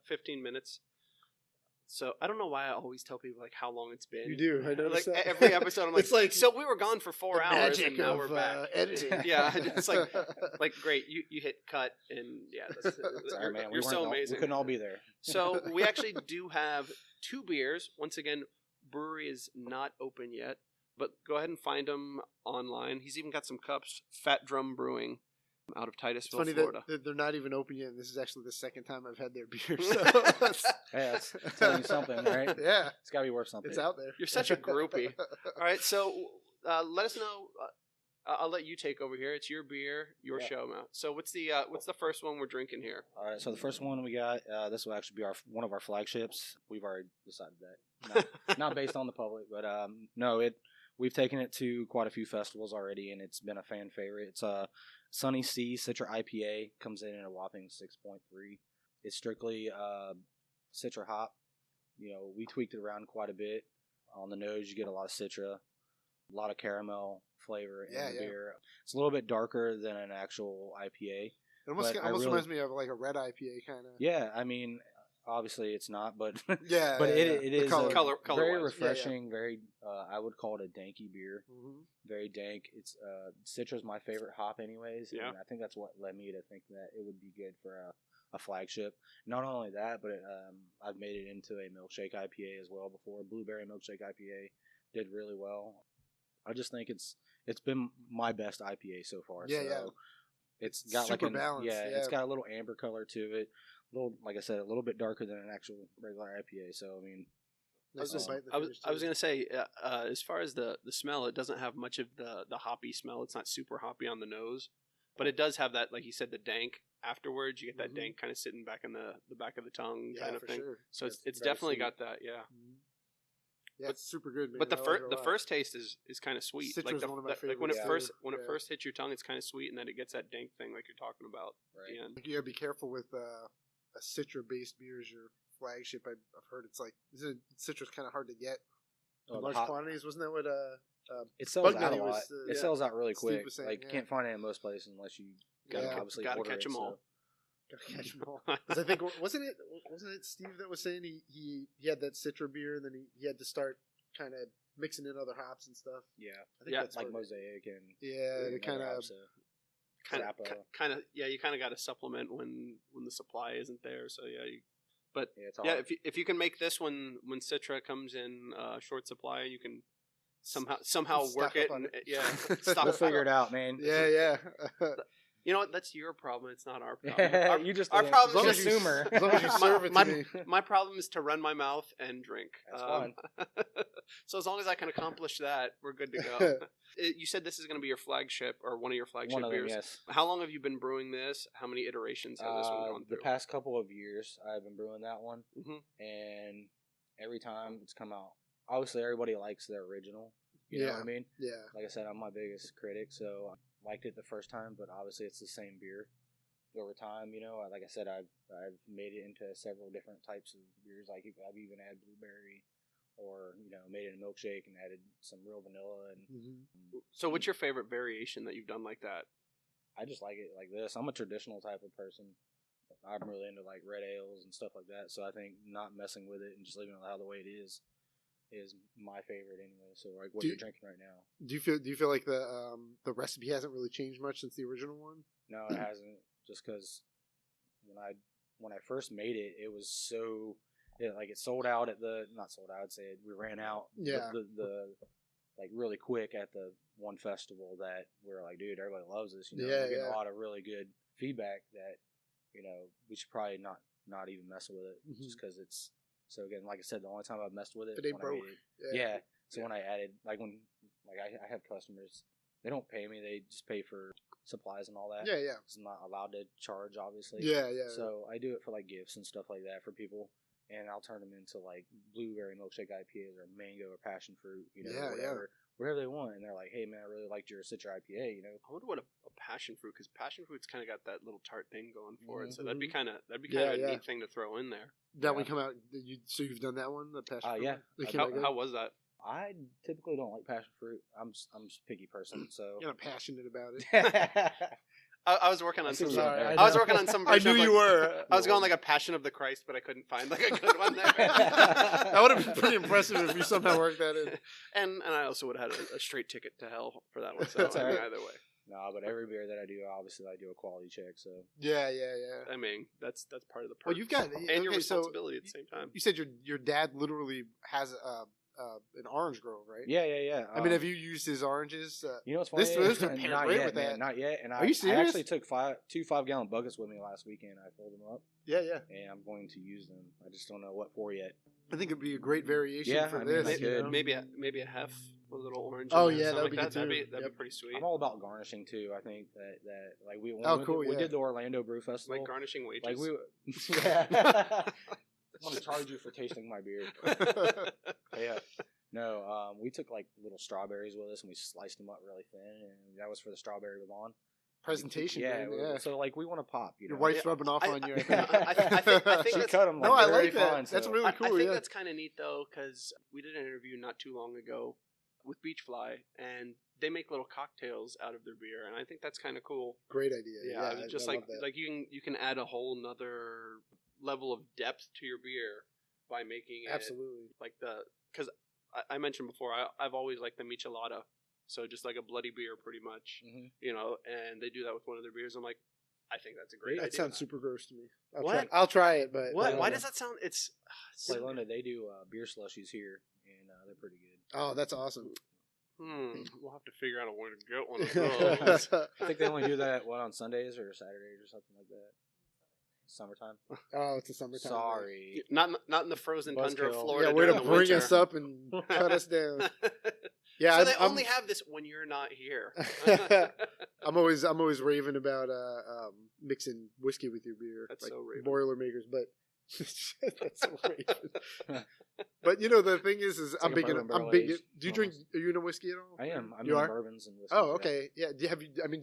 15 minutes. So I don't know why I always tell people like how long it's been. You do. I Like noticed that. every episode, I'm like, It's like so we were gone for 4 the hours, magic and now of we're back. editing. Yeah, it's like great. You hit cut, and yeah, that's, Sorry, man. you're so We amazing. couldn't all be there. So we actually do have 2 beers. Once again, brewery is not open yet, but go ahead and find them online. He's even got some cups. Fat Drum Brewing out of It's Titusville, funny Florida. that they're not even open yet. And this is actually the second time I've had their beer. So Hey, that's telling you something, right? Yeah, It's got to be worth something. it's out there. You're such a groupie. All right, so let us know. I'll let you take over here. It's your beer, your show, Matt. So what's the first one we're drinking here? All right, so the first one we got, this will actually be one of our flagships. We've already decided that. Not based on the public, but no, we've taken it to quite a few festivals already, and it's been a fan favorite. It's a Sunny Sea Citra IPA. Comes in at a whopping 6.3. It's strictly Citra hop. You know, we tweaked it around quite a bit. On the nose, you get a lot of Citra, a lot of caramel flavor in the beer. It's a little bit darker than an actual IPA. It almost reminds me of like a red IPA kind of. Yeah, I mean, obviously it's not, but yeah, but it is color very refreshing. Very, I would call it a danky beer. Mm-hmm. Very dank. It's Citra's my favorite hop, anyways. Yeah, and I think that's what led me to think that it would be good for a flagship. Not only that, but I've made it into a milkshake IPA as well before. Blueberry milkshake IPA did really well. I just think it's been my best IPA so far. Yeah, so it's got super like balanced. It's got a little amber color to it. A little, like I said, a little bit darker than an actual regular IPA. So I mean, I was gonna say, as far as the smell, it doesn't have much of the hoppy smell. It's not super hoppy on the nose, but it does have that, like you said, the dank afterwards. You get that dank kind of sitting back in the back of the tongue, kind of thing. Sure. So it's definitely sweet. Got that, yeah. Mm-hmm. Yeah, it's super good, man. But the first taste is kind of sweet. Citra's one of my favorites. Like when it first hits your tongue, it's kind of sweet, and then it gets that dank thing like you're talking about. Right. At the end. You gotta be careful with a Citra-based beer as your flagship. I've heard Citra's kind of hard to get in large quantities. Wasn't that what it sells out a lot? It sells out really quick. Like you can't find it in most places unless you obviously gotta order catch them all. Gotta catch them all. I think wasn't it Steve that was saying he had that Citra beer and then he had to start kind of mixing in other hops and stuff. Yeah, I think that's like Mosaic and the kind of you kind of got to supplement when the supply isn't there. So if you can make this when Citra comes in short supply, you can somehow work it. We'll figure it out, man. Yeah. You know what? That's your problem. It's not our problem. Our problem is consumer. As long as you serve it to me. My problem is to run my mouth and drink. That's fine. So as long as I can accomplish that, we're good to go. You said this is going to be your flagship or one of your flagship beers. Yes. How long have you been brewing this? How many iterations has this one gone through? The past couple of years, I've been brewing that one, and every time it's come out, obviously everybody likes their original. You know what I mean? Yeah. Like I said, I'm my biggest critic, so I liked it the first time, but obviously it's the same beer. Over time, like I said, I've made it into several different types of beers. Like I've even added blueberry, or made it a milkshake and added some real vanilla. And so, what's your favorite variation that you've done like that? I just like it like this. I'm a traditional type of person. I'm really into like red ales and stuff like that. So I think not messing with it and just leaving it how the way it is my favorite anyway. So like what you're drinking right now. Do you feel like the recipe hasn't really changed much since the original one? No, it hasn't. Just because when I first made it, it was so it sold out at not sold out. I'd say we ran out. Yeah. The like really quick at the one festival that we were like, dude, everybody loves this. We're getting a lot of really good feedback that we should probably not even mess with it just because it's. So again, like I said, the only time I've messed with it is when I made it. So when I added, I have customers, they don't pay me, they just pay for supplies and all that. Yeah. It's not allowed to charge, obviously. Yeah. So I do it for like gifts and stuff like that for people, and I'll turn them into like blueberry milkshake IPAs or mango or passion fruit, whatever they want. And they're like, hey man, I really liked your Citra IPA. I wonder what a passion fruit, because passion fruit's kind of got that little tart thing going for it. So that'd be kind of a neat thing to throw in there. That one come out. So you've done that one, the passion fruit. Yeah. How was that? I typically don't like passion fruit. I'm just a picky person, so you're not passionate about it. I was working on some. I was working on some. I knew you were. I was going like a Passion of the Christ, but I couldn't find like a good one there. That would have been pretty impressive if you somehow worked that in. And I also would have had a straight ticket to hell for that one. So either way. No, but every beer that I do, obviously, I do a quality check. So yeah. I mean, that's part of the. Well, you've got your responsibility at the same time. You said your dad literally has an orange grove, right? Yeah. I mean, have you used his oranges? What's funny? This not yet, man. Not yet. And are you serious? I actually took 2 5-gallon buckets with me last weekend. I filled them up. Yeah. And I'm going to use them. I just don't know what for yet. I think it'd be a great variation for this. Maybe a a little orange. Oh, in there, yeah, something that would be like good, that'd too. be Yep. pretty sweet. I'm all about garnishing too. I think that like we when Oh, we, cool, we yeah. did the Orlando Brew Festival. Like garnishing wages. Like we, yeah. I'm gonna charge you for tasting my beer. Yeah. No, we took like little strawberries with us and we sliced them up really thin, and that was for the strawberry Milan. Presentation, Yeah, man. Yeah. so like we want to pop. You Your know? wife's rubbing off on you. I think. I think She that's, cut 'em, No, like, I very like that. fine, That's so- really cool. I think Yeah. that's kind of neat though, because we did an interview not too long ago with Beachfly, and they make little cocktails out of their beer, and I think that's kind of cool. Great idea. Yeah, I just love like that. like you can add a whole nother level of depth to your beer by making it Absolutely. like because I mentioned before I've always liked the michelada, so just like a bloody beer pretty much, Mhm. you know, and they do that with one of their beers. I'm like, I think that's a great That idea. sounds super gross to me. What? I'll try it, but What? Why does that sound? It's Play London, they do beer slushies here, and they're pretty good. Oh, that's awesome. We'll have to figure out a way to get one of those. I think they only do that on Sundays or Saturdays or something like that. Summertime. Oh, it's a summertime. Sorry. Not in the frozen tundra of Buzzkill. Florida. Yeah, way to during the bring winter. us up and cut us down. Yeah, so they I'm only have this when you're not here. I'm always raving about mixing whiskey with your beer. That's like so Raven. Boilermakers, but that's so Raven. But you know the thing is I'm like a big. bourbon I'm barrel big. aged, Do you drink? almost. Are you into whiskey at all? I am. I'm You in are? bourbons and whiskey. Oh, okay. Yeah. Do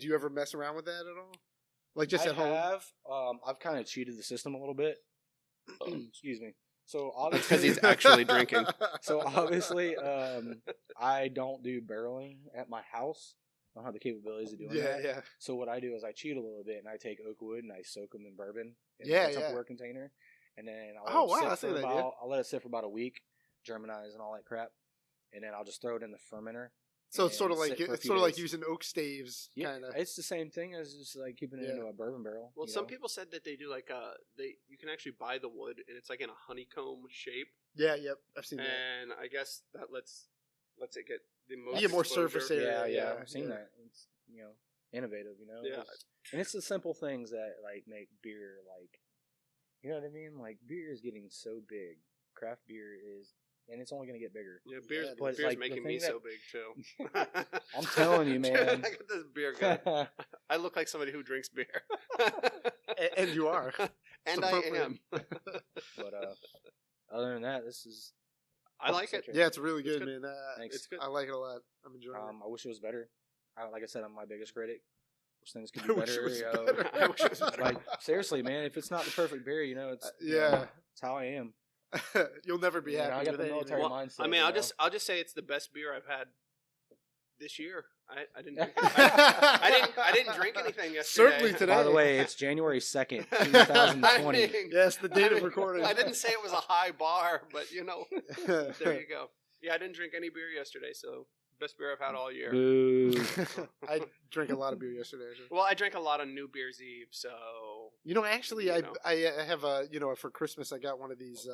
you ever mess around with that at all? Like just I at home? have. I've kind of cheated the system a little bit. Excuse me. So That's obviously, 'cause he's actually drinking. So obviously, I don't do barreling at my house. I don't have the capabilities of doing Yeah, that. yeah. So what I do is I cheat a little bit and I take oak wood and I soak them in bourbon in Yeah, a yeah. Tupperware container, and then Oh, wow, that's a for good idea. I'll let it sit for about a week, germanize and all that crap, and then I'll just throw it in the fermenter. So it's sort of and like sit for a few like days. using oak staves, Yeah, kind of. it's the same thing as just like keeping it Yeah. into a bourbon barrel. Well, you some know? people said that they do like you can actually buy the wood and it's like in a honeycomb shape, Yeah, yep. I've seen that. and I guess that lets it get the most Yeah, more exposure. surface area. Yeah, yeah, I've seen yeah. that. It's innovative, Yeah, and it's the simple things that like make beer like, you know what I mean? Like beer is getting so big, craft beer is, and it's only going to get bigger. yeah. Beer's, Yeah, but it's beer's like the making thing me that- so big too. I'm telling you, man. Dude, I got this beer gut. I look like somebody who drinks beer. And you are. And It's I appropriate. am. But other than that, this is. I like it. Yeah, it's really It's good, good. man. Thanks. It's good. I like it a lot. I'm enjoying it. I wish it was better. Like I said, I'm my biggest critic. Wish things could I be wish it better. was you know. better. I wish it was better. Like seriously, man, if it's not the perfect beer, it's Yeah. it's how I am. You'll never be You know, happy I got with the anything. military Well, mindset. I mean, you I'll know? just say it's the best beer I've had this year. I didn't drink, I didn't drink anything yesterday. Certainly today. By the way, it's January 2nd, 2020. I mean, Yes, the date I of mean, recording. I didn't say it was a high bar, but there you go. Yeah, I didn't drink any beer yesterday, so best beer I've had all year. Boo. I drank a lot of beer yesterday. Actually. Well, I drank a lot on New Year's Eve, so You know, actually, You know. I have a for Christmas I got one of these.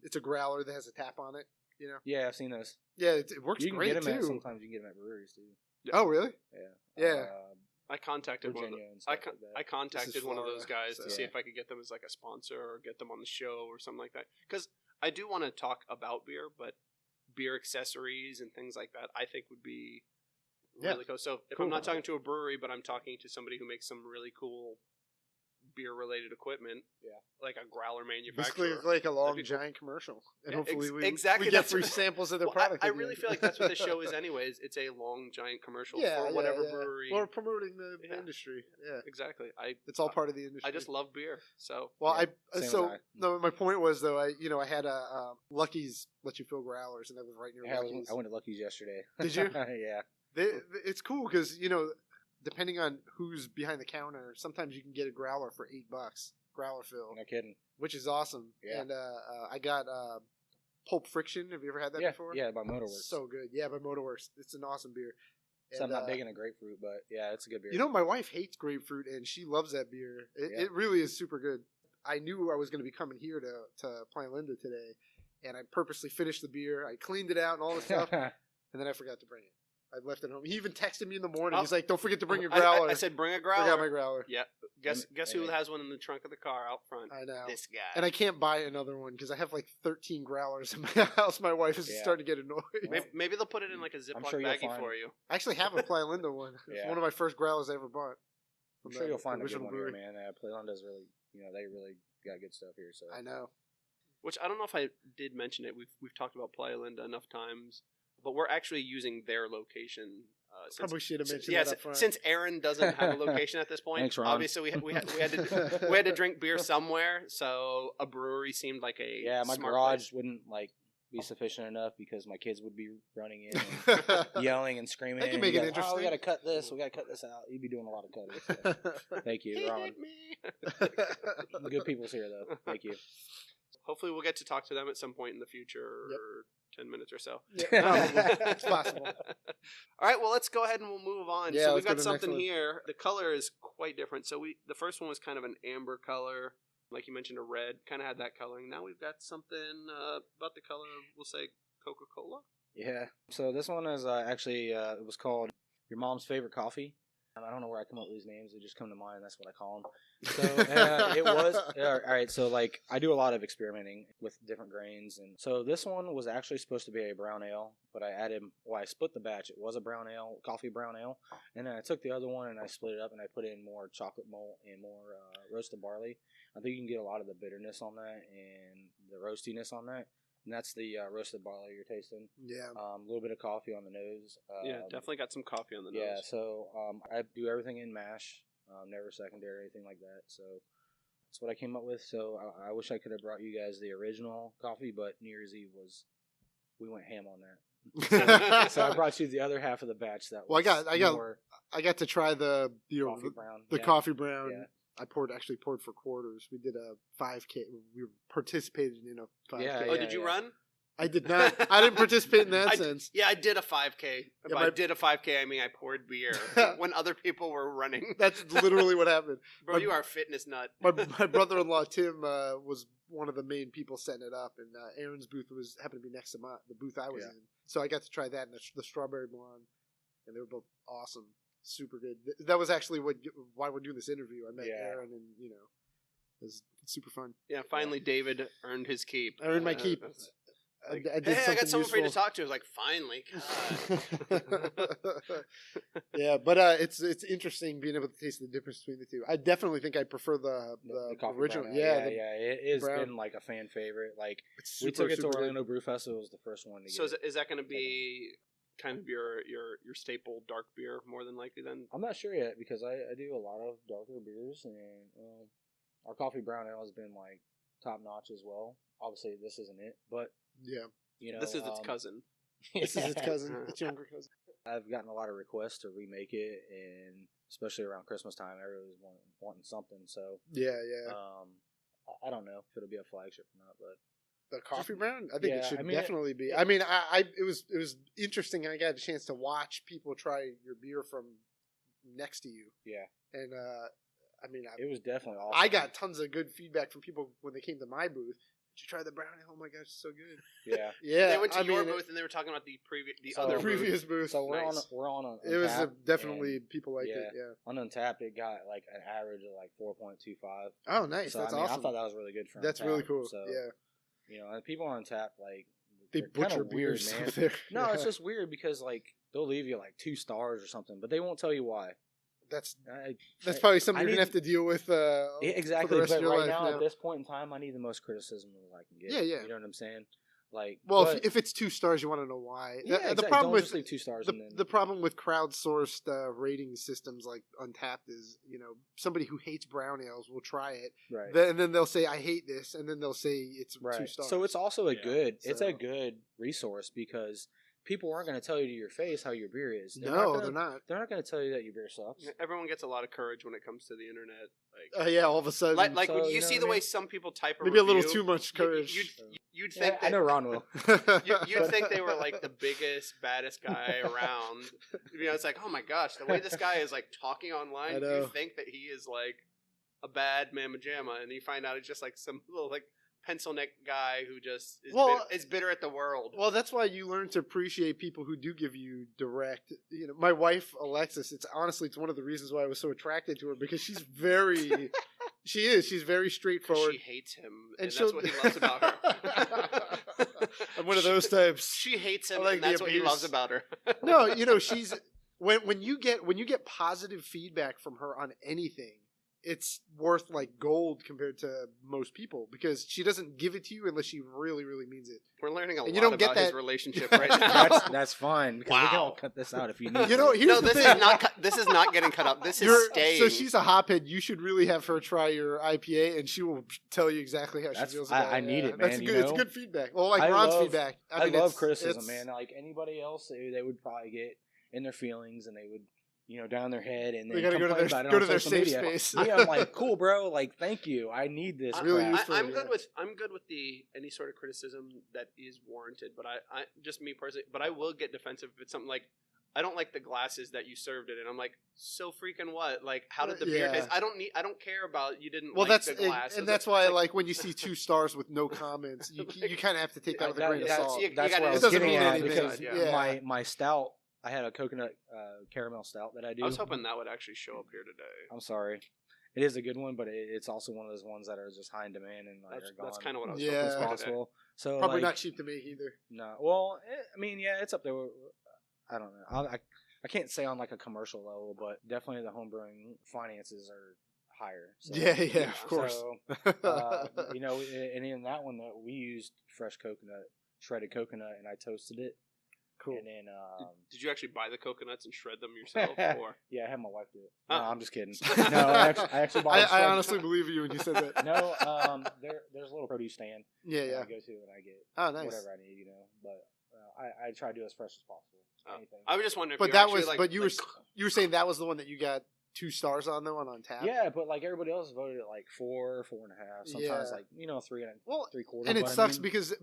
It's a growler that has a tap on it. You know. Yeah, I've seen those. Yeah, it works You can great get them too. sometimes you can get them at breweries too. Oh, really? Yeah. Yeah. I contacted one of Virginia the, and stuff like that. I contacted one of those Florida, guys to so- see Yeah. if I could get them as like a sponsor or get them on the show or something like that. Because I do want to talk about beer, but beer accessories and things like that I think would be Yeah. really cool. So if Cool. I'm not talking to a brewery, but I'm talking to somebody who makes some really cool beer related equipment, Yeah. like a growler Basically, manufacturer. it's like a long be cool. giant commercial, and Yeah, hopefully we exactly, we get that's free what- samples of their Well, product. I at the really end. feel like that's what the show is anyways. It's a long giant commercial Yeah, for yeah, whatever yeah. brewery. Or promoting the Yeah. industry. Yeah, Exactly. it's all part of the industry. I just love beer. So Well, Yeah, I same so as I. no. My point was though, I had a Lucky's let you fill growlers, and that was right near Yeah, Lucky's. I went to Lucky's yesterday. Did you? Yeah. It's cool because depending on who's behind the counter, sometimes you can get a growler for $8, growler fill, No kidding. which is awesome. Yeah. And I got Pulp Friction. Have you ever had that Yeah. before? Yeah, by Motorworks. So good. Yeah, by Motorworks. It's an awesome beer. So I'm And, not big into grapefruit, but yeah, it's a good beer. my wife hates grapefruit, and she loves that beer. Yeah. It really is super good. I knew I was going to be coming here to Plant Linda today, and I purposely finished the beer. I cleaned it out and all this stuff, and then I forgot to bring it. I left it home. He even texted me in the morning. Oh. He's like, "Don't forget to bring your growler." I said, bring a growler. Forgot my growler. Yeah. Guess who has one in the trunk of the car out front? I know. This guy. And I can't buy another one because I have like 13 growlers in my house. My wife is starting to get annoyed. Maybe they'll put it in like a Ziploc sure you'll baggie find- for you. I actually have a Plylinda one. It's one of my first growlers I ever bought. I'm sure you'll find a good original one here, brewery. man. Playlinda's really, they really got good stuff here. So I know. Which I don't know if I did mention it. We've talked about Playa Linda enough times, but we're actually using their location. Probably should have mentioned that up front. Since Aaron doesn't have a location at this point, Thanks, Ron. obviously we had to drink beer somewhere, so a brewery seemed like a my smart garage place. wouldn't be sufficient enough because my kids would be running in and yelling and screaming. That can make it Oh, interesting. we got to cut this. We got to cut this out. You'd be doing a lot of cutting. So. Thank you, He Ron. hit me. The good people's here, though. Thank you. Hopefully, we'll get to talk to them at some point in the future, or 10 minutes or so. It's possible. All right, well, let's go ahead and we'll move on. Yeah, So let's we've go got to the next something one. here. The color is quite different. So the first one was kind of an amber color, like you mentioned, a red. Kind of had that coloring. Now we've got something about the color of, we'll say, Coca-Cola. Yeah. So this one is actually, it was called Your Mom's Favorite Coffee. I don't know where I come up with these names. They just come to mind. That's what I call them. So it was, all right. So like I do a lot of experimenting with different grains. And so this one was actually supposed to be a brown ale, but I split the batch. It was a brown ale, coffee brown ale. And then I took the other one and I split it up and I put in more chocolate malt and more roasted barley. I think you can get a lot of the bitterness on that and the roastiness on that. And that's the roasted barley you're tasting. Yeah. A little bit of coffee on the nose. Yeah, definitely got some coffee on the nose. Yeah, so I do everything in mash, never secondary or anything like that. So that's what I came up with. So I wish I could have brought you guys the original coffee, but New Year's Eve we went ham on that. So I brought you the other half of the batch. That was I got to try the coffee brown. coffee brown. Yeah. I poured for quarters. We did a 5K. We participated in a 5K. Yeah, Oh, did you run? I did not. I didn't participate in that sense. Yeah, I did a 5K. If I did a 5K, I mean I poured beer when other people were running. That's literally what happened. Bro, you are a fitness nut. My brother-in-law Tim was one of the main people setting it up, and Aaron's booth happened to be next to the booth I was in. So I got to try that and the strawberry blonde, and they were both awesome, super good. That was actually why we're doing this interview. I met Aaron, and it was super fun. Yeah, finally David earned his keep. I earned my keep. Like, I did I got someone for you to useful. talk to. I was like, finally. God. Yeah, but it's interesting being able to taste the difference between the two. I definitely think I prefer the coffee original. brown. Yeah, it has brown. been like a fan favorite. Like it's we took it to super Orlando Brew Festival. It was the first one to So get. is that going to be kind of your staple dark beer more than likely then? I'm not sure yet because I do a lot of darker beers and our coffee brown ale has been like top notch as well. Obviously, this isn't it, but Yeah, This is its cousin. this is its cousin, its younger cousin. I've gotten a lot of requests to remake it, and especially around Christmas time, everybody's wanting something. So Yeah. I don't know if it'll be a flagship or not, but The coffee brown, I think it should I mean, definitely be. It was interesting. I got a chance to watch people try your beer from next to you, yeah, and it was definitely awesome. I got tons of good feedback from people when they came to my booth. Did you try the brown ale? Oh my gosh, it's so good. yeah. Yeah, They went to your booth and they were talking about the So- other the previous booth. So we're Nice. on Untappd, It was definitely and people liked it. Yeah. on Untappd it got like an average of like 4.25. Oh, nice. So That's I mean, awesome. I thought that was really good for That's Untappd. really cool. So Yeah, and people on Untappd like they they're kinda butcher weird, beers. man. up there. No, Yeah. it's just weird because like they'll leave you like 2 stars or something, but they won't tell you why. that's I- probably something I you're need- gonna have to deal with. Yeah, For exactly. the rest But of your right life now, now. at this point in time, I need the most criticism that I can get. Yeah. You know what I'm saying? Like, Well, but- if it's 2 stars, you want to know why. yeah, The exactly. problem Don't with just leave 2 stars and then the problem with crowdsourced rating systems like Untappd is, somebody who hates brown ales will try it, right. and then they'll say I hate this, and then they'll say it's 2 Right. stars. So it's also a good it's So- a good resource because people aren't going to tell you to your face how your beer is. they're They're not. not going to tell you that your beer sucks. Everyone gets a lot of courage when it comes to the internet. Like, Yeah, all of a sudden, like So, when you you know see what the I way mean? some people type a maybe a little review, too much courage. You'd Yeah, think I know that Ron will. you'd think they were like the biggest, baddest guy around. It's like, oh my gosh, the way this guy is like talking online, I know. you think that he is like a bad mamma jamma, and you find out it's just like some little like pencil neck guy who just is bitter at the world. Well, that's why you learn to appreciate people who do give you direct. You know, my wife Alexis. It's one of the reasons why I was so attracted to her, because she's very. She's very straightforward. She hates him, and that's what he loves about her. I'm one of those types. She hates him, and that's what he loves about her. No, you know, she's when you get positive feedback from her on anything, it's worth like gold compared to most people, because she doesn't give it to you unless she really, really means it. We're learning a and lot you don't about get his that. relationship right now. That's fine, because we can all cut this out if you need. You know, to. here's the this thing. is not. This is not getting cut up. This is staying. So she's a hophead. You should really have her try your IPA, and she will tell you exactly how she feels about it. I need it, man. That's good. It's good feedback. Well, like Ron's feedback. I mean, love criticism, man. Like anybody else, they would probably get in their feelings, and they would, down their head, and they then gotta go to their safe space. Yeah, I'm like, cool, bro. Like, thank you. I need this. Really crap. useful. I'm good with any sort of criticism that is warranted. But I just me personally. But I will get defensive if it's something like, I don't like the glasses that you served it in. I'm like, so freaking what? Like, how did the beer taste? I don't care about you didn't. Well, like the glass, and that's why like when you see 2 stars with no comments, you kind of have to take that with a grain of salt. That's what I was doesn't getting mean at, anything. because my stout. I had a coconut caramel stout that I do. I was hoping that would actually show up here today. I'm sorry. It is a good one, but it's also one of those ones that are just high in demand and like are gone. That's kind of what I was hoping as possible. So probably not cheap to make either. No. Well, I mean, yeah, it's up there. I don't know. I can't say on like a commercial level, but definitely the homebrewing finances are higher. So, yeah, of course. So, and in that one that we used fresh coconut, shredded coconut, and I toasted it. Cool. And then, did you actually buy the coconuts and shred them yourself? Or? Yeah, I had my wife do it. No, I'm just kidding. No, I actually bought. I honestly believe you when you said that. No, there's a little produce stand. Yeah. I go to and I get whatever I need, But I try to do as fresh as possible. Anything. I was just wondering. But that was. But you were saying that was the one that you got 2 stars on though, on tap. Yeah, but like everybody else voted at like 4, 4.5. Sometimes like 3 and 3/4. And it sucks because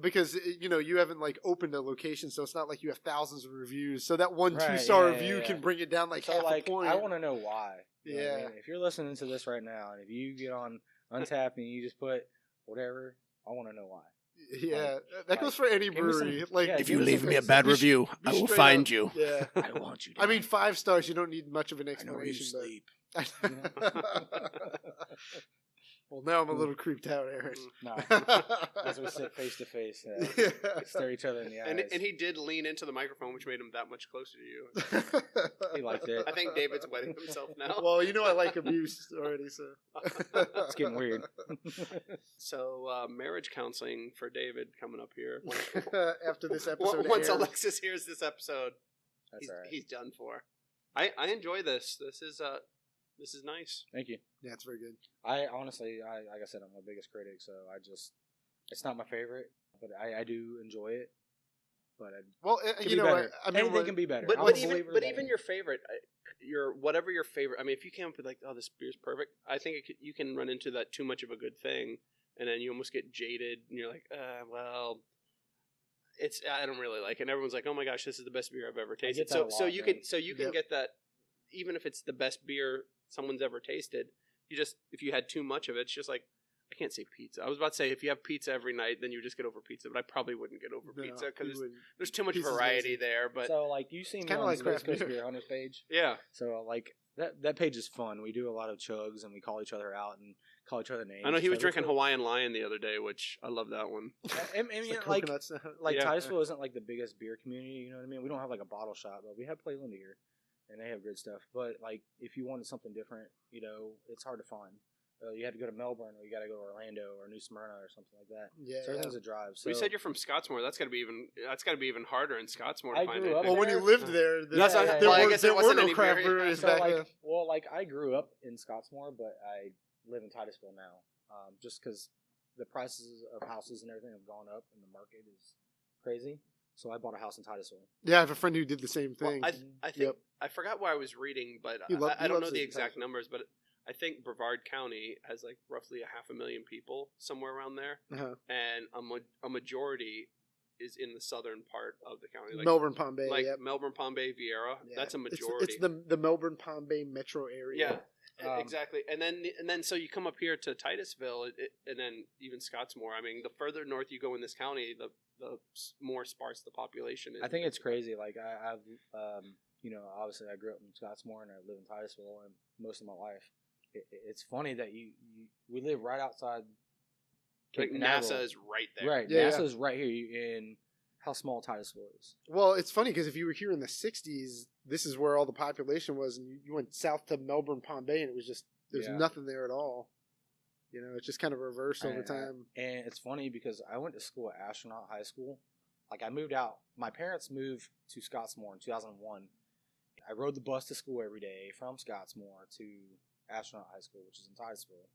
you haven't like opened a location, so it's not like you have thousands of reviews. So that 1 2-star review can bring it down like half a point. I want to know why. You know what I mean? If you're listening to this right now, and if you get on Untappd and you just put whatever, I want to know why. Yeah, that goes for any brewery. If you leave me a bad review, I will find you. Yeah, I want you. I mean, 5 stars. You don't need much of an explanation. I know where you sleep. Well, now I'm a little creeped out, Aaron. No, as we sit face to face, stare each other in the eyes. And he did lean into the microphone, which made him that much closer to you. He liked it. I think David's wetting himself now. Well, I like abuse already, so it's getting weird. So, marriage counseling for David coming up here. After this episode, once Alexis hears this episode, right. He's done for. I enjoy this. This is nice. Thank you. Yeah, it's very good. I honestly, like I said, I'm the biggest critic, so it's not my favorite, but I do enjoy it. But anything can be better. But even your favorite, whatever your favorite. I mean, if you came up with like, oh, this beer's perfect, I think you can run into that too much of a good thing, and then you almost get jaded, and you're like, well. I don't really like it. And everyone's like, oh my gosh, this is the best beer I've ever tasted. So you can get that, even if it's the best beer someone's ever tasted. If you had too much of it, it's just like, I can't say pizza. I was about to say if you have pizza every night, then you just get over pizza. But I probably wouldn't get over pizza because there's too much variety there. But so like you see me on the West Coast Beer Hunters page. Yeah. So like that page is fun. We do a lot of chugs and we call each other out and call each other names. I know he was drinking Hawaiian Lion the other day, which I love that one. I mean, Titusville isn't like the biggest beer community. You know what I mean? We don't have like a bottle shop, but we have Playland here, and they have good stuff. But like, if you wanted something different, it's hard to find. You had to go to Melbourne, or you got to go to Orlando or New Smyrna or something like that. Yeah, so everything's a drive. So you said you're from Scottsmore. That's got to be even harder in Scottsmore to find grew up it. Well, when you lived there, there were no craft breweries back then. Well, like I grew up in Scottsmore, but I live in Titusville now. Just because the prices of houses and everything have gone up, and the market is crazy. So I bought a house in Titusville. Yeah, I have a friend who did the same thing. Well, I think I forgot where I was reading, but I don't know the exact numbers, but I think Brevard County has like roughly 500,000 people, somewhere around there, and a majority is in the southern part of the county, like Melbourne, Palm Bay, Melbourne, Palm Bay, Vieira. Yeah. That's a majority. It's the Melbourne, Palm Bay metro area. Yeah, Exactly, and then so you come up here to Titusville, and then even Scottsmore. I mean, the further north you go in this county, the more sparse the population is. I think it's crazy. Like I've obviously I grew up in Scottsmore and I live in Titusville and most of my life. It's funny that we live right outside. Like NASA is right there. Right, yeah, NASA is right here in how small Titusville is. Well, it's funny because if you were here in the 60s, this is where all the population was, and you went south to Melbourne, Palm Bay, and it was just, there's nothing there at all. You know, it's just kind of reversed over time. And it's funny because I went to school at Astronaut High School. Like, I moved out. My parents moved to Scottsmore in 2001. I rode the bus to school every day from Scottsmore to Astronaut High School, which is in Titusville,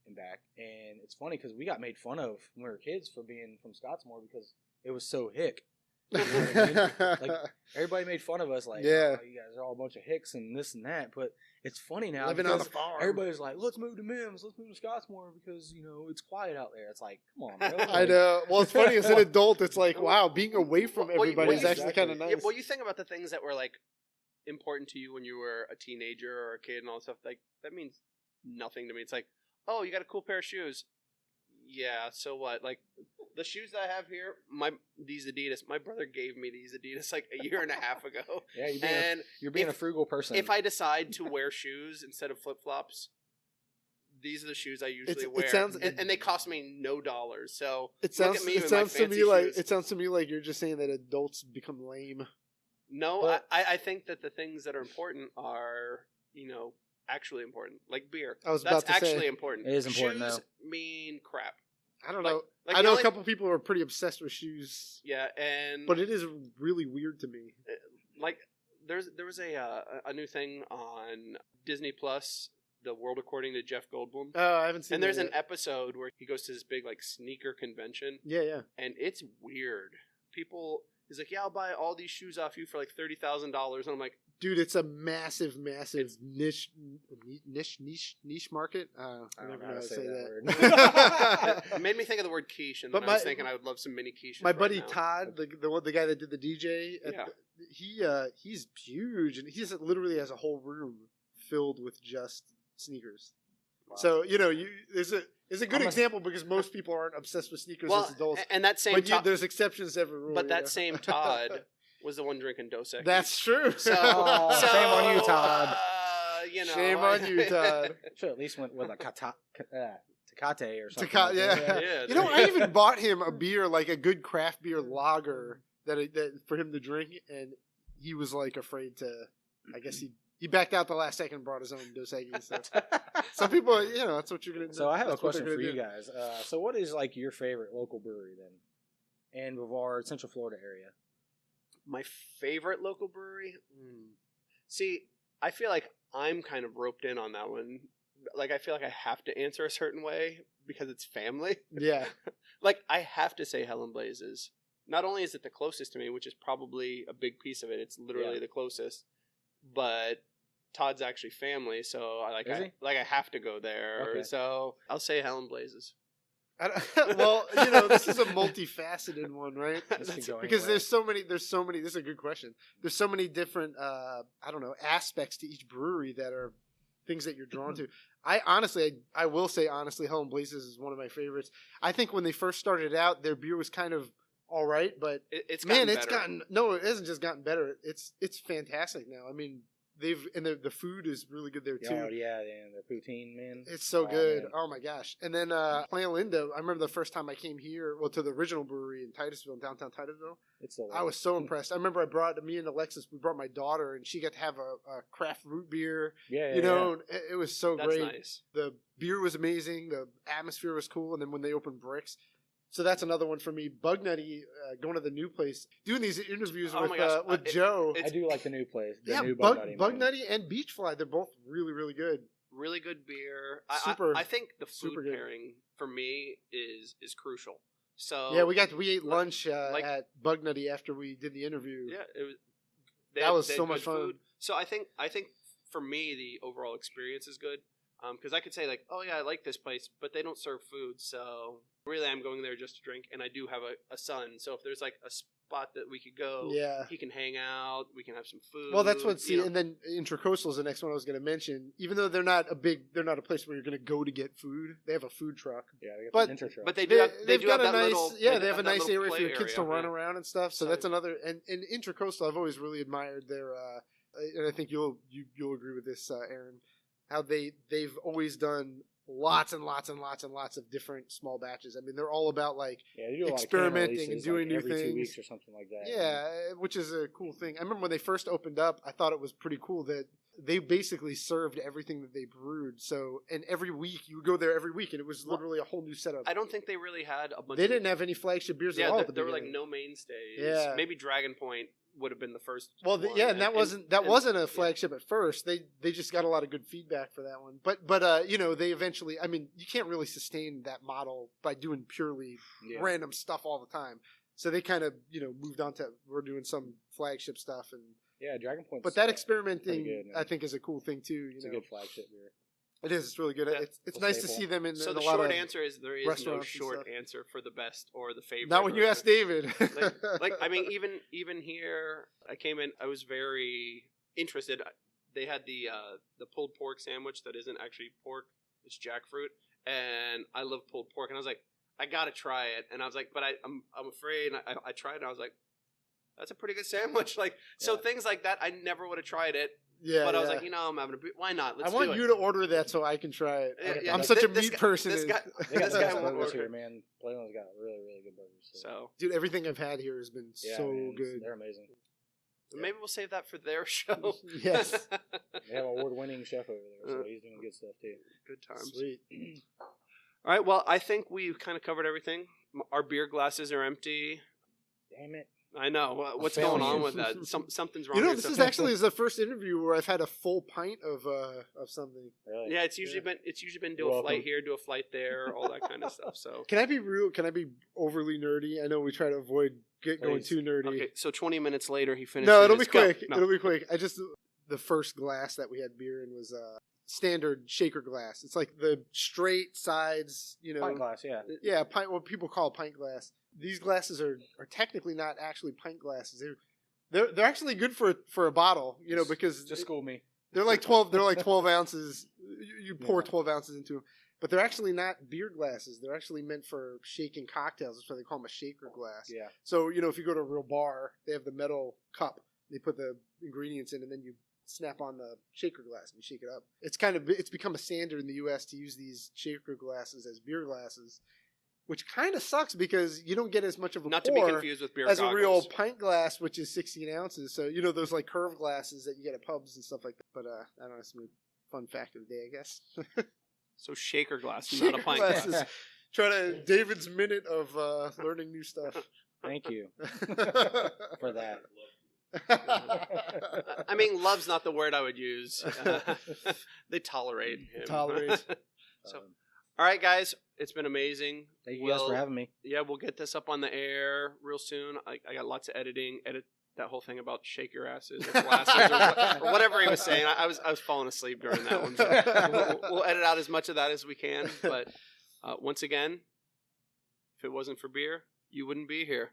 and back. And it's funny because we got made fun of when we were kids for being from Scottsmore because it was so hick. You know what I mean? Like, everybody made fun of us, like, yeah, oh, you guys are all a bunch of hicks and this and that. But it's funny now. Living on the farm. Everybody's like, let's move to Mims, let's move to Scottsmore because, you know, it's quiet out there. It's like, come on, bro. Like, I know. Well, it's funny as an adult, it's like, wow, being away from everybody is actually kind of nice. Yeah, well, you think about the things that were like important to you when you were a teenager or a kid and all that stuff. Like, that means nothing to me. It's like, oh, you got a cool pair of shoes. Yeah, so what? Like, the shoes that I have here, these Adidas, my brother gave me these Adidas like a year and a half ago. Yeah, you're being a frugal person. If I decide to wear shoes instead of flip-flops, these are the shoes I usually wear. And they cost me no dollars. So it sounds to me like you're just saying that adults become lame. No, but I think that the things that are important are, you know, actually important, like beer. That's actually important. It is important. Shoes mean crap. I don't know. Like I know a couple people who are pretty obsessed with shoes. Yeah, but it is really weird to me. Like there was a new thing on Disney Plus, The World According to Jeff Goldblum. Oh, I haven't seen. And there's an episode where he goes to this big like sneaker convention. Yeah. And it's weird. He's like, yeah, I'll buy all these shoes off you for like $30,000, and I'm like, dude, it's a massive niche market. I never know how to say that. It made me think of the word quiche, and then I was thinking I would love some mini quiches. My buddy Todd, the guy that did the DJ, he's huge, and he literally has a whole room filled with just sneakers. Wow. So it's a good example because most people aren't obsessed with sneakers as adults. And that same, there's exceptions to every rule. But that same Todd was the one drinking Dos Equis. That's true. So, shame on you, Todd. Shame on you, Todd. Should at least went with a Tecate or something. Yeah. You know, I even bought him a beer, like a good craft beer lager that for him to drink, and he was like afraid to. I guess he backed out the last second and brought his own Dos Equis and stuff. Some people, that's what you're going to do. So I have a question for you guys. So what is like your favorite local brewery then in our Central Florida area? My favorite local brewery? See, I feel like I'm kind of roped in on that one. Like, I feel like I have to answer a certain way because it's family. Yeah. Like, I have to say Helen Blazes. Not only is it the closest to me, which is probably a big piece of it, it's literally the closest, but Todd's actually family, so I have to go there. Okay. So I'll say Helen Blazes. Well, this is a multifaceted one, right? Because there's so many. This is a good question. There's so many different, aspects to each brewery that are things that you're drawn to. I will say honestly, Helen Blazes is one of my favorites. I think when they first started out, their beer was kind of all right, but it hasn't just gotten better. It's fantastic now. I mean, the food is really good there too. Oh yeah, and the poutine, man. It's so good. Man. Oh my gosh! And then Playa Linda. I remember the first time I came here, to the original brewery in Titusville, in downtown Titusville. I was so impressed. I remember me and Alexis, we brought my daughter, and she got to have a craft root beer. Yeah. It was so great. That's nice. The beer was amazing. The atmosphere was cool. And then when they opened Bricks. So that's another one for me. Bug Nutty, going to the new place, doing these interviews with Joe. I do like the new place. New Bug Nutty and Beachfly. They're both really, really good. Really good beer. I think the food pairing for me is crucial. So yeah, we ate lunch at Bug Nutty after we did the interview. Yeah, that was so much fun. Food. So I think for me the overall experience is good. Because I could say like, oh yeah, I like this place, but they don't serve food, so really I'm going there just to drink, and I do have a son, so if there's like spot that we could go. Yeah. He can hang out. We can have some food. Well, that's what. you know. And then Intracoastal is the next one I was going to mention. Even though they're not a place where you're going to go to get food. They have a food truck. Yeah, they got But- the Intra truck. But they do have, they they've do got have a that nice, little. they have a that nice little area for play your kids to area, run yeah. around and stuff. So So- that's another. And Intracoastal, I've always really admired their. And I think you'll agree with this, Aaron. How they've always done lots and lots and lots and lots of different small batches. I mean, they're all about like yeah, they do a lot of experimenting can and releases, doing new every 2 things. weeks or something like that. yeah, which is a cool thing. I remember when they first opened up, I thought it was pretty cool that they basically served everything that they brewed. So, and every week you would go there every week, and it was literally a whole new setup. I don't think they really had a bunch. They of, didn't have any flagship beers at Yeah, all. there, at the there were like beginning. no mainstays. Yeah. Maybe Dragon Point would have been the first. Well, one. yeah, and that wasn't a yeah. flagship at first. They just got a lot of good feedback for that one. But you know, they eventually. I mean, you can't really sustain that model by doing purely Yeah. random stuff all the time. So they kind of moved on to we're doing some flagship stuff and. Yeah, Dragon Point. But that experimenting, good, man. I think, is a cool thing too. It's a good flagship beer. It is. It's really good. Yeah. It's Well, nice to staple. see them in. So in the a lot short of, answer is there is no restaurants and short stuff. answer for the best or the favorite. Not when you or- ask David. like I mean, even here, I came in. I was very interested. They had the pulled pork sandwich that isn't actually pork; it's jackfruit, and I love pulled pork. And I was like, I gotta try it. And I was like, but I'm afraid. And I tried it. And I was like, that's a pretty good sandwich. Like so, Yeah. things like that. I never would have tried it. yeah, But I was yeah. like, I'm having a beer. Why not? I Let's want do it. you to order that so I can try it. Yeah, I'm such a this meat guy- person. this and- guy- They got This the guy best won't burgers order. here, man. Playland's got really, really good burgers. So Dude, everything I've had here has been yeah, so man, good. They're amazing. maybe we'll save that for their show. Yes. They have an award-winning chef over there, so Uh. he's doing good stuff too. Good times. Sweet. All right. Well, I think we've kind of covered everything. Our beer glasses are empty. Damn it! I know. What's failing going on you. with that? Something's wrong. You know, here. this So- is actually the first interview where I've had a full pint of something. Really? Yeah, it's usually been do a Welcome. flight here, do a flight there, all that kind of stuff. So Can I be real? Can I be overly nerdy? I know we try to avoid going Please. too nerdy. okay, so 20 minutes later he finishes. No, it'll be his- go. quick. No. It'll be quick. The first glass that we had beer in was standard shaker glass. It's like the straight sides, Pint glass, yeah. Yeah, pint. What people call pint glass. These glasses are technically not actually pint glasses. They're actually good for a bottle, because Just school me. they're like 12. They're like 12 ounces. You pour Yeah. 12 ounces into them, but they're actually not beer glasses. They're actually meant for shaking cocktails. That's why they call them a shaker glass. Yeah. So if you go to a real bar, they have the metal cup. They put the ingredients in, and then you snap on the shaker glass and you shake it up. It's become a standard in the U.S. to use these shaker glasses as beer glasses, which kind of sucks because you don't get as much of a Not to be pour confused with beer as goggles. a real pint glass, which is 16 ounces. So those like curved glasses that you get at pubs and stuff like that. But I don't know, it's a fun fact of the day, I guess. So shaker glass, not Shaker a pint glasses. glass. David's minute of learning new stuff. Thank you for that. I mean, love's not the word I would use. They tolerate him. Tolerate. So, all right, guys, it's been amazing. Thank you guys for We'll- having me. Yeah, we'll get this up on the air real soon. I got lots of editing. Edit that whole thing about shake your asses or glasses or whatever he was saying. I was falling asleep during that one. So we'll edit out as much of that as we can. But once again, if it wasn't for beer, you wouldn't be here.